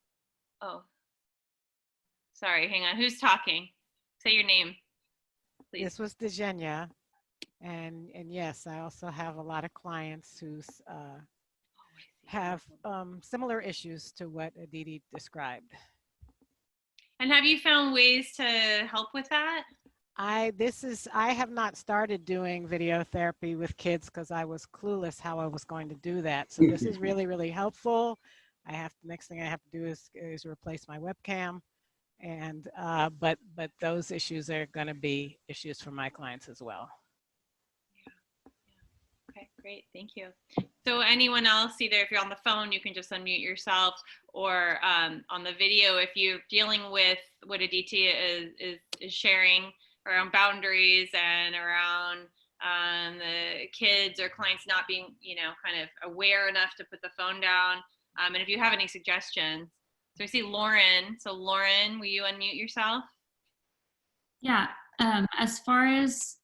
Oh, sorry. Hang on. Who's talking? Say your name, please. This was Dejenya, and yes, I also have a lot of clients who have similar issues to what Aditi described. And have you found ways to help with that? I have not started doing video therapy with kids because I was clueless how I was going to do that. So this is really, really helpful. Next thing I have to do is replace my webcam, and but those issues are going to be issues for my clients as well. Okay, great, thank you. So anyone else, either if you're on the phone, you can just unmute yourself, or on the video, if you're dealing with what Aditi is sharing around boundaries and around the kids or clients not being, kind of aware enough to put the phone down. And if you have any suggestions. So I see Lauren. So Lauren, will you unmute yourself? Yeah, as far as,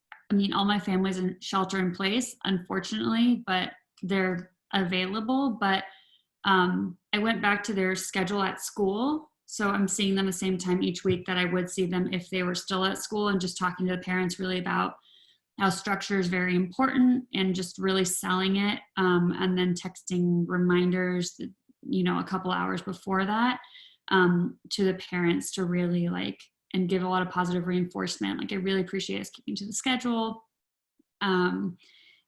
all my family's in shelter in place, unfortunately, but they're available. But I went back to their schedule at school. So I'm seeing them the same time each week that I would see them if they were still at school, and just talking to the parents really about how structure is very important and just really selling it. And then texting reminders, a couple hours before that to the parents to really and give a lot of positive reinforcement. Like, I really appreciate us keeping to the schedule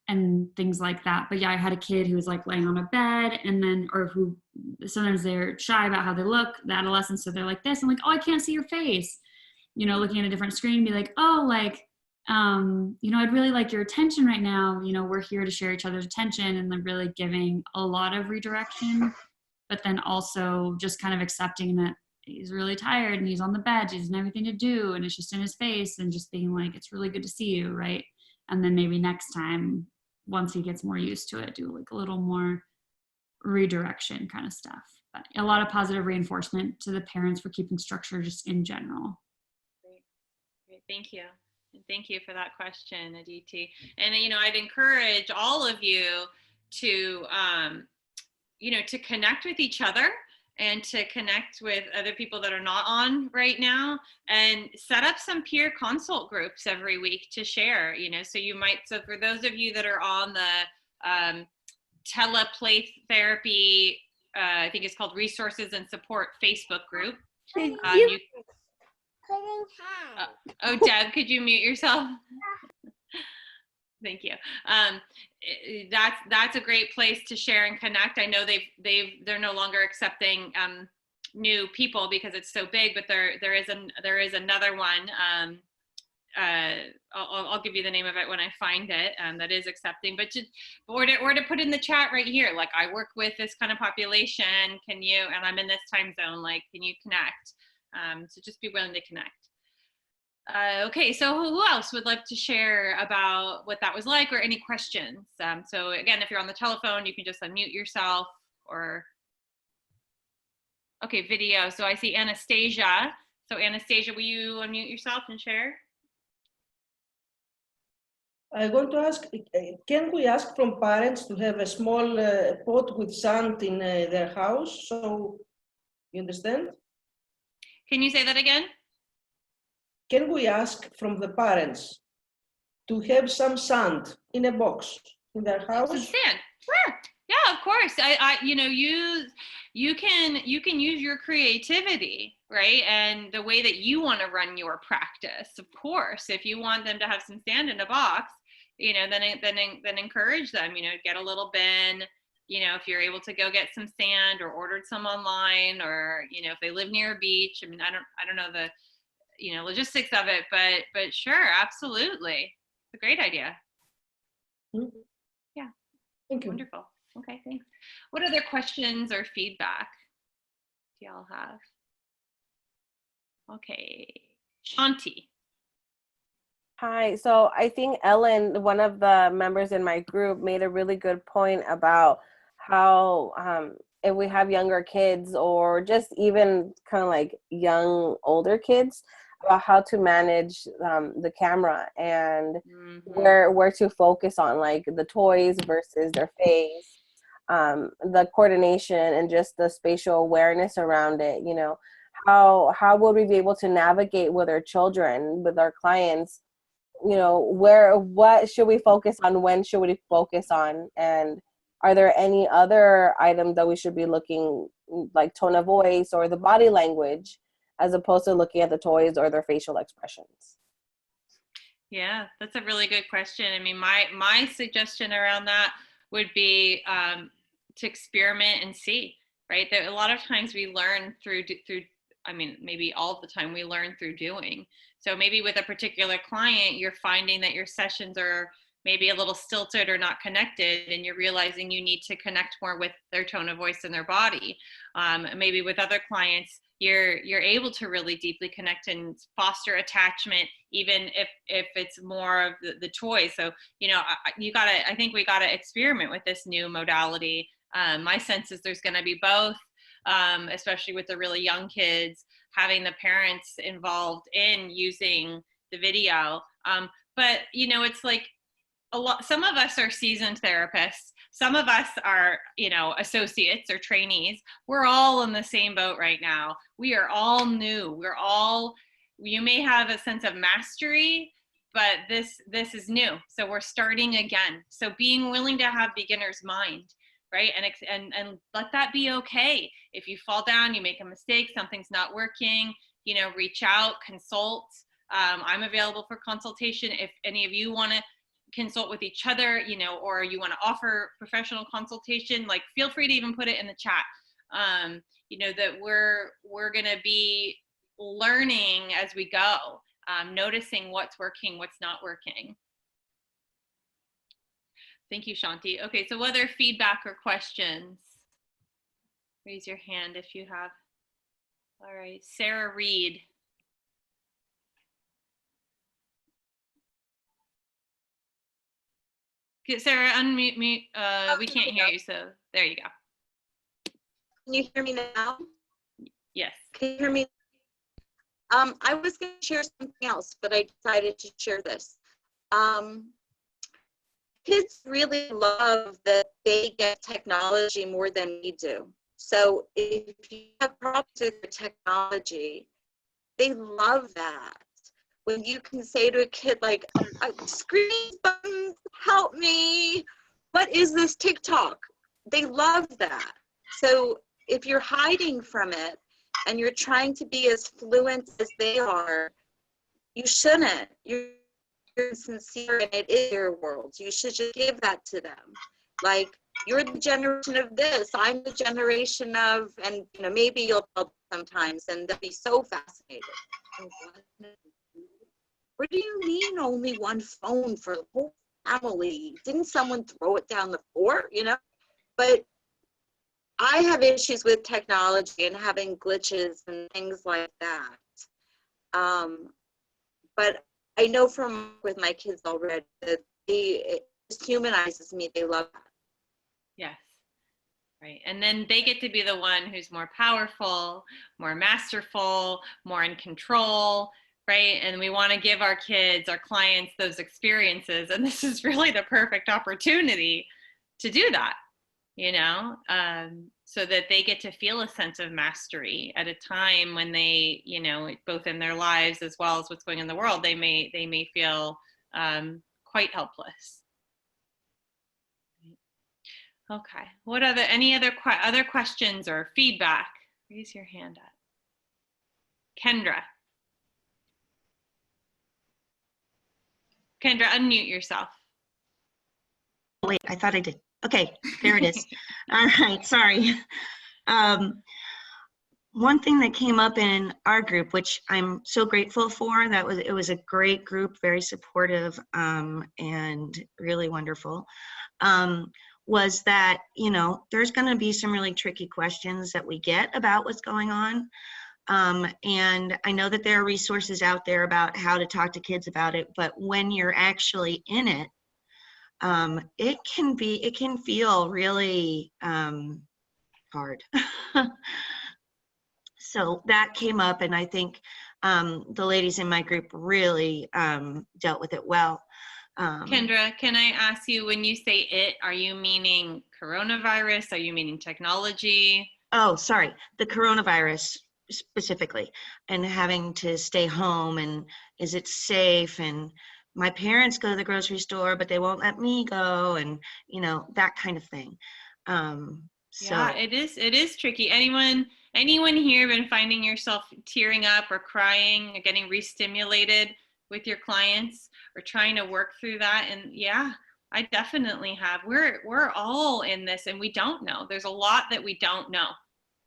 and things like that. But yeah, I had a kid who was laying on a bed, and then, or who sometimes they're shy about how they look, the adolescents, so they're like this. I'm like, oh, I can't see your face. Looking at a different screen, be like, oh, I'd really like your attention right now. We're here to share each other's attention, and then really giving a lot of redirection, but then also just kind of accepting that he's really tired and he's on the bed, he doesn't have anything to do, and it's just in his face, and just being like, it's really good to see you, right? And then maybe next time, once he gets more used to it, do a little more redirection kind of stuff. But a lot of positive reinforcement to the parents for keeping structure just in general. Great, thank you. And thank you for that question, Aditi. And, I'd encourage all of you to, to connect with each other and to connect with other people that are not on right now, and set up some peer consult groups every week to share, so for those of you that are on the Tele Play Therapy, I think it's called Resources and Support Facebook group. Oh, Deb, could you mute yourself? Thank you. That's a great place to share and connect. I know they're no longer accepting new people because it's so big, but there is another one. I'll give you the name of it when I find it. That is accepting, or to put in the chat right here. I work with this kind of population. Can you? And I'm in this time zone. Can you connect? So just be willing to connect. Okay, so who else would like to share about what that was like, or any questions? So again, if you're on the telephone, you can just unmute yourself, or, okay, video. So I see Anastasia. So Anastasia, will you unmute yourself and share? I want to ask, can we ask from parents to have a small pot with sand in their house? So, you understand? Can you say that again? can we ask from the parents to have some sand in a box in their house? Some sand. Sure. Yeah, of course. You can use your creativity, right? And the way that you want to run your practice. Of course, if you want them to have some sand in a box, then encourage them, get a little bin, if you're able to go get some sand or ordered some online, or, if they live near a beach. I mean, I don't know the, logistics of it, but sure, absolutely. It's a great idea. Mm-hmm. Yeah. Thank you. Wonderful. Okay, thanks. What other questions or feedback do y'all have? Okay, Shanti. Hi, so I think Ellen, one of the members in my group, made a really good point about how if we have younger kids or just even kind of like young, older kids, about how to manage the camera and where to focus on, like the toys versus their face, the coordination and just the spatial awareness around it. How would we be able to navigate with our children, with our clients? What should we focus on? When should we focus on? And are there any other items that we should be looking, like tone of voice or the body language, as opposed to looking at the toys or their facial expressions? Yeah, that's a really good question. I mean, my suggestion around that would be to experiment and see, right? That a lot of times we learn through, I mean, maybe all the time we learn through doing. So maybe with a particular client, you're finding that your sessions are maybe a little stilted or not connected, and you're realizing you need to connect more with their tone of voice and their body. Maybe with other clients, you're able to really deeply connect and foster attachment, even if it's more of the toy. So, I think we gotta experiment with this new modality. My sense is there's gonna be both, especially with the really young kids, having the parents involved in using the video. But, it's like some of us are seasoned therapists. Some of us are, associates or trainees. We're all in the same boat right now. We are all new. You may have a sense of mastery, but this is new. So we're starting again. So being willing to have beginner's mind, right? And let that be okay. If you fall down, you make a mistake, something's not working, reach out, consult. I'm available for consultation. If any of you want to consult with each other, or you want to offer professional consultation, like feel free to even put it in the chat. That we're going to be learning as we go, noticing what's working, what's not working. Thank you, Shanti. Okay, so other feedback or questions? Raise your hand if you have. All right, Sarah Reed. Sarah, unmute me. We can't hear you, so there you go. Can you hear me now? Yes. Can you hear me? I was going to share something else, but I decided to share this. Kids really love that they get technology more than we do. So if you have problems with your technology, they love that. When you can say to a kid like, screen buttons, help me, what is this TikTok? They love that. So if you're hiding from it and you're trying to be as fluent as they are, you shouldn't. You're sincere and it is your world. You should just give that to them. Like, you're the generation of this, I'm the generation of, and maybe you'll tell sometimes and they'll be so fascinated. What do you mean only one phone for the whole family? Didn't someone throw it down the floor, But I have issues with technology and having glitches and things like that. But I know with my kids already that it just humanizes me. They love that. Yes. Right. And then they get to be the one who's more powerful, more masterful, more in control, right? And we want to give our kids, our clients, those experiences. And this is really the perfect opportunity to do that, so that they get to feel a sense of mastery at a time when they, you know, both in their lives as well as what's going on in the world, they may feel quite helpless. Okay. What any other questions or feedback? Raise your hand up. Kendra. Kendra, unmute yourself. Wait, I thought I did. Okay, there it is. All right, sorry. One thing that came up in our group, which I'm so grateful for, it was a great group, very supportive, and really wonderful, was that, you know, there's going to be some really tricky questions that we get about what's going on. And I know that there are resources out there about how to talk to kids about it, but when you're actually in it, it can feel really hard. So that came up, and I think the ladies in my group really dealt with it well. Kendra, can I ask you, when you say it, are you meaning coronavirus? Are you meaning technology? Oh, sorry, the coronavirus specifically, and having to stay home, and is it safe, and my parents go to the grocery store, but they won't let me go, and you know, that kind of thing. Yeah, it is tricky. Anyone here been finding yourself tearing up or crying or getting re-stimulated with your clients or trying to work through that? And yeah, I definitely have. We're all in this, and we don't know. There's a lot that we don't know,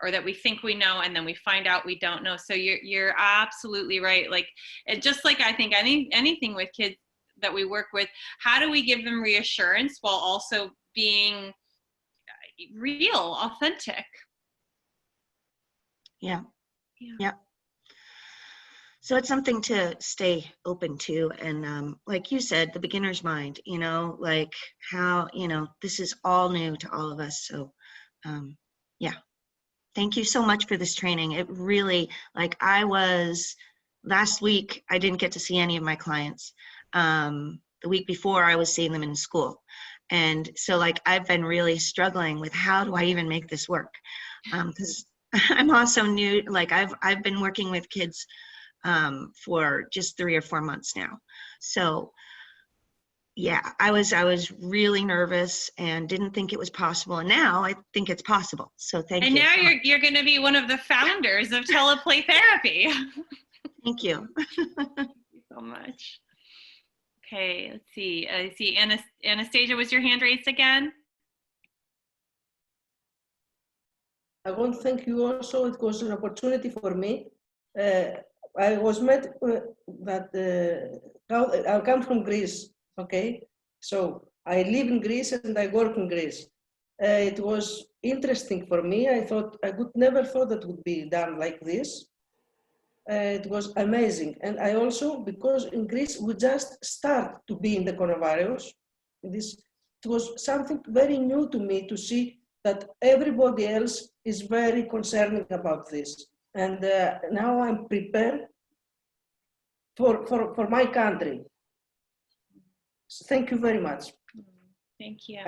or that we think we know, and then we find out we don't know. So you're absolutely right. Like, it just like, I think anything with kids that we work with, how do we give them reassurance while also being real, authentic? Yeah. So it's something to stay open to, and like you said, the beginner's mind, you know, like how, you know, this is all new to all of us. So yeah, thank you so much for this training. It really, like, last week I didn't get to see any of my clients. The week before I was seeing them in school. And so, like, I've been really struggling with how do I even make this work? Because I'm also new, like I've been working with kids for just 3 or 4 months now. So yeah, I was really nervous and didn't think it was possible. And now I think it's possible. So thank you. And now you're going to be one of the founders of Teleplay Therapy. Thank you. Thank you so much. Okay, let's see. I see Anastasia, was your hand raised again? I want to thank you also. It was an opportunity for me. I was met I come from Greece, okay? So I live in Greece and I work in Greece. It was interesting for me. I would never thought that would be done like this. It was amazing. And I also, because in Greece, we just start to be in the coronavirus. It was something very new to me to see that everybody else is very concerning about this. And now I'm prepared for my country. So thank you very much. Thank you.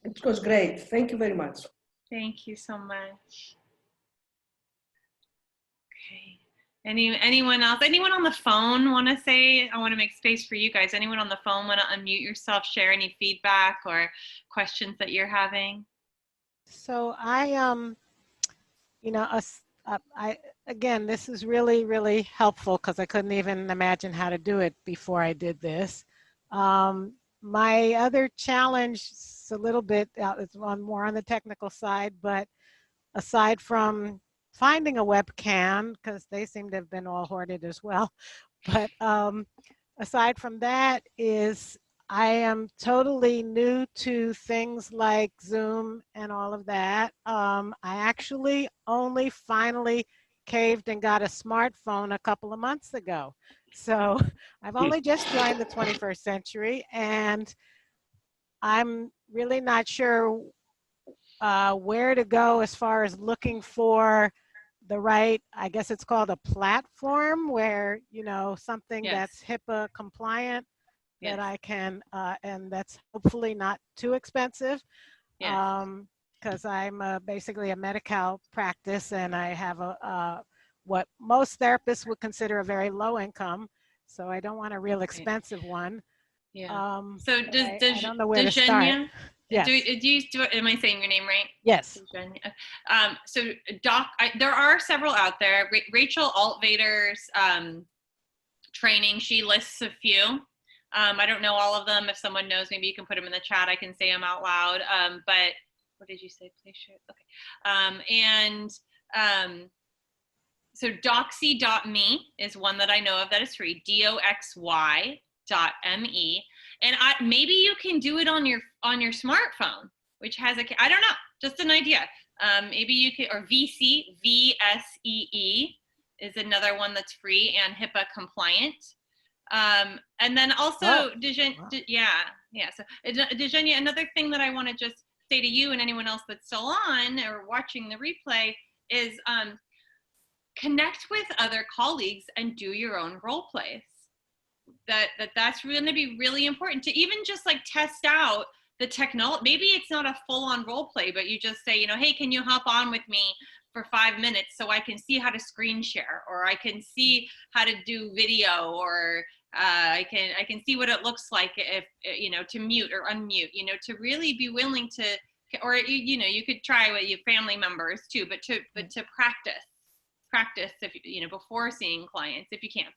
It was great. Thank you very much. Thank you so much. Okay. Anyone else? Anyone on the phone want to say? I want to make space for you guys. Anyone on the phone want to unmute yourself, share any feedback or questions that you're having? So again, this is really, really helpful because I couldn't even imagine how to do it before I did this. My other challenge is a little bit, it's more on the technical side, but aside from finding a webcam, because they seem to have been all hoarded as well, but aside from that is I am totally new to things like Zoom and all of that. I actually only finally caved and got a smartphone a couple of months ago. So I've only just joined the 21st century, and I'm really not sure where to go as far as looking for the right, I guess it's called a platform, where, you know, something that's HIPAA compliant that I can, and that's hopefully not too expensive. Yeah. Because I'm basically a Medi-Cal practice, and I have what most therapists would consider a very low income. So I don't want a real expensive one. Yeah. So I don't know where to start. Dejenya, Yes. Am I saying your name right? Yes. So there are several out there. Rachel Altvader's training, she lists a few. I don't know all of them. If someone knows, maybe you can put them in the chat. I can say them out loud. But what did you say? Please share. Okay. So doxy.me is one that I know of that is free. DOXY.me. And maybe you can do it on your smartphone, which has I don't know, just an idea. Maybe you could, or VSEE is another one that's free and HIPAA compliant. And then also, So Dejenya, another thing that I want to just say to you and anyone else that's still on or watching the replay is connect with other colleagues and do your own role plays. That's going to be really important to even just like test out the technology. Maybe it's not a full-on role play, but you just say, hey, can you hop on with me for 5 minutes so I can see how to screen share, or I can see how to do video, or I can see what it looks like if to mute or unmute, to really be willing to, or you could try with your family members too, but to practice if before seeing clients if you can.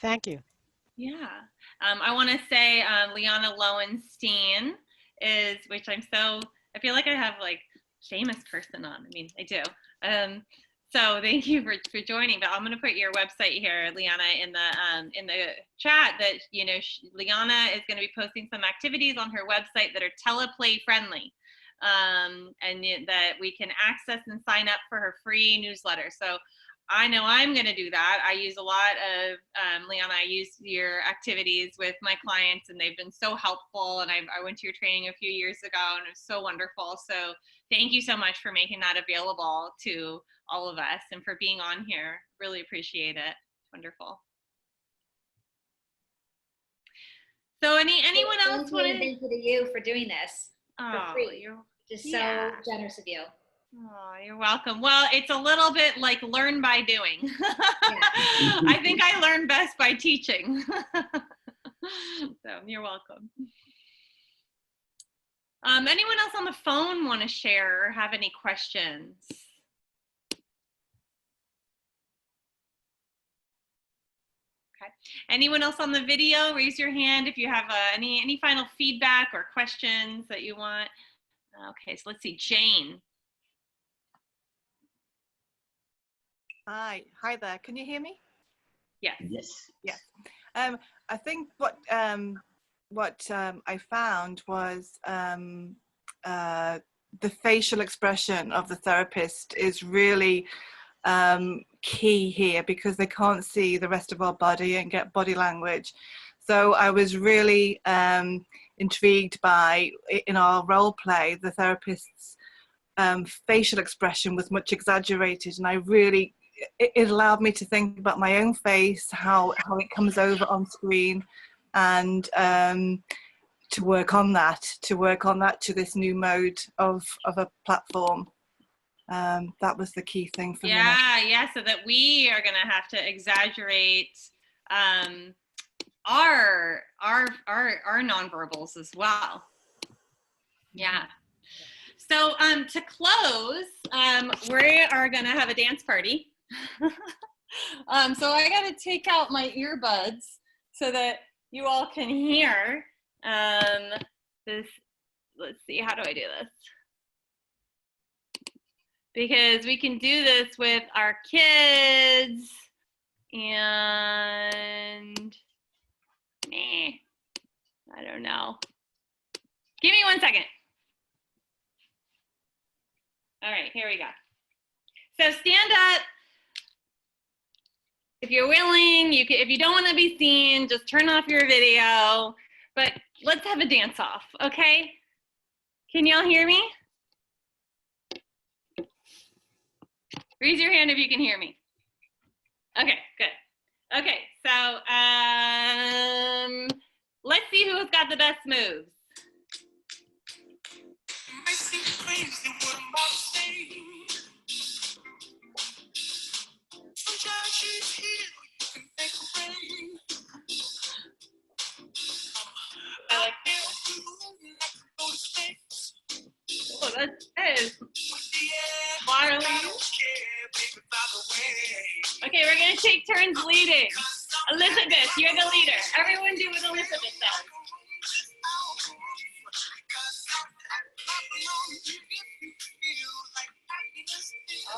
Thank you. Yeah. I want to say Liana Lowenstein is, which I feel like I have like famous person on. I mean, I do. So thank you for joining, but I'm going to put your website here, Liana, in the chat that, Liana is going to be posting some activities on her website that are teleplay friendly. And that we can access and sign up for her free newsletter. So I know I'm going to do that. I use a lot of, Liana, I use your activities with my clients, and they've been so helpful. And I went to your training a few years ago, and it was so wonderful. So thank you so much for making that available to all of us and for being on here. Really appreciate it. Wonderful. So anyone else want to? Thank you to you for doing this for free. You're just so generous of you. Oh, you're welcome. Well, it's a little bit like learn by doing. I think I learn best by teaching. So you're welcome. Anyone else on the phone want to share or have any questions? Okay. Anyone else on the video? Raise your hand if you have any final feedback or questions that you want. Okay, so let's see, Jane. Hi there. Can you hear me? Yes. Yes. Yes. I think what I found was the facial expression of the therapist is really key here, because they can't see the rest of our body and get body language. So I was really intrigued by, in our role play, the therapist's facial expression was much exaggerated, and it allowed me to think about my own face, how it comes over on screen, and to work on that to this new mode of a platform. That was the key thing for me. Yeah, so that we are going to have to exaggerate our nonverbals as well. Yeah. So to close, we are going to have a dance party. So I got to take out my earbuds so that you all can hear this. Let's see, how do I do this? Because we can do this with our kids and me. I don't know. Give me 1 second. All right, here we go. So stand up. If you're willing, you can, if you don't want to be seen, just turn off your video. But let's have a dance off, okay? Can y'all hear me? Raise your hand if you can hear me. Okay, good. Okay, so let's see who's got the best moves. I like it. Oh, that is Marley. Okay, we're gonna take turns leading. Elizabeth, you're the leader. Everyone do what Elizabeth does.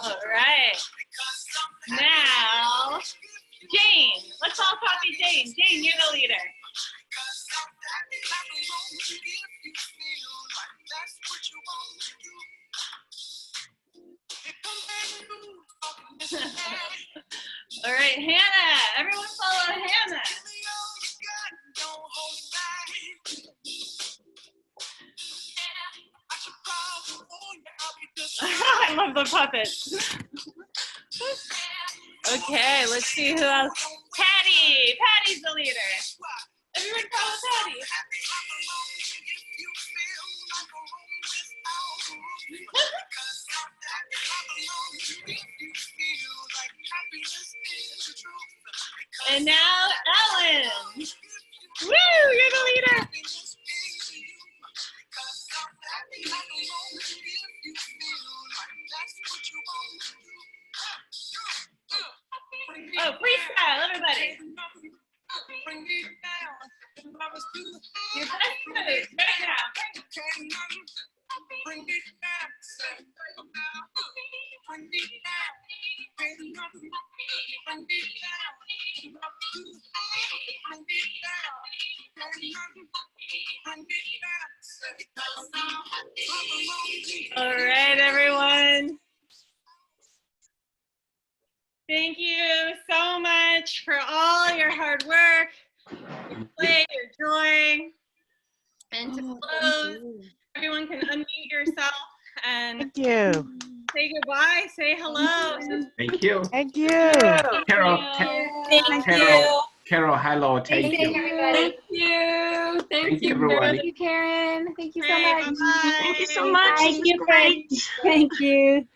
All right. Now, Jane. Let's all copy Jane. Jane, you're the leader. All right, Hannah. Everyone follow Hannah. I love the puppets. Okay, let's see who else. Patty. Patty's the leader. Everyone follow Patty. And now Ellen. Woo, you're the leader. Oh, freestyle, everybody. Your best moves right now. All right, everyone. Thank you so much for all your hard work, your play, your joy. And to close, everyone can unmute yourself and Thank you. say goodbye, say hello. Thank you. Thank you. Carol, Carol, hello, thank you. Thank you. Thank you, everybody. Thank you, Karen. Thank you so Hey, much. bye-bye. Thank you so much. Thank This you, was great. Thank you.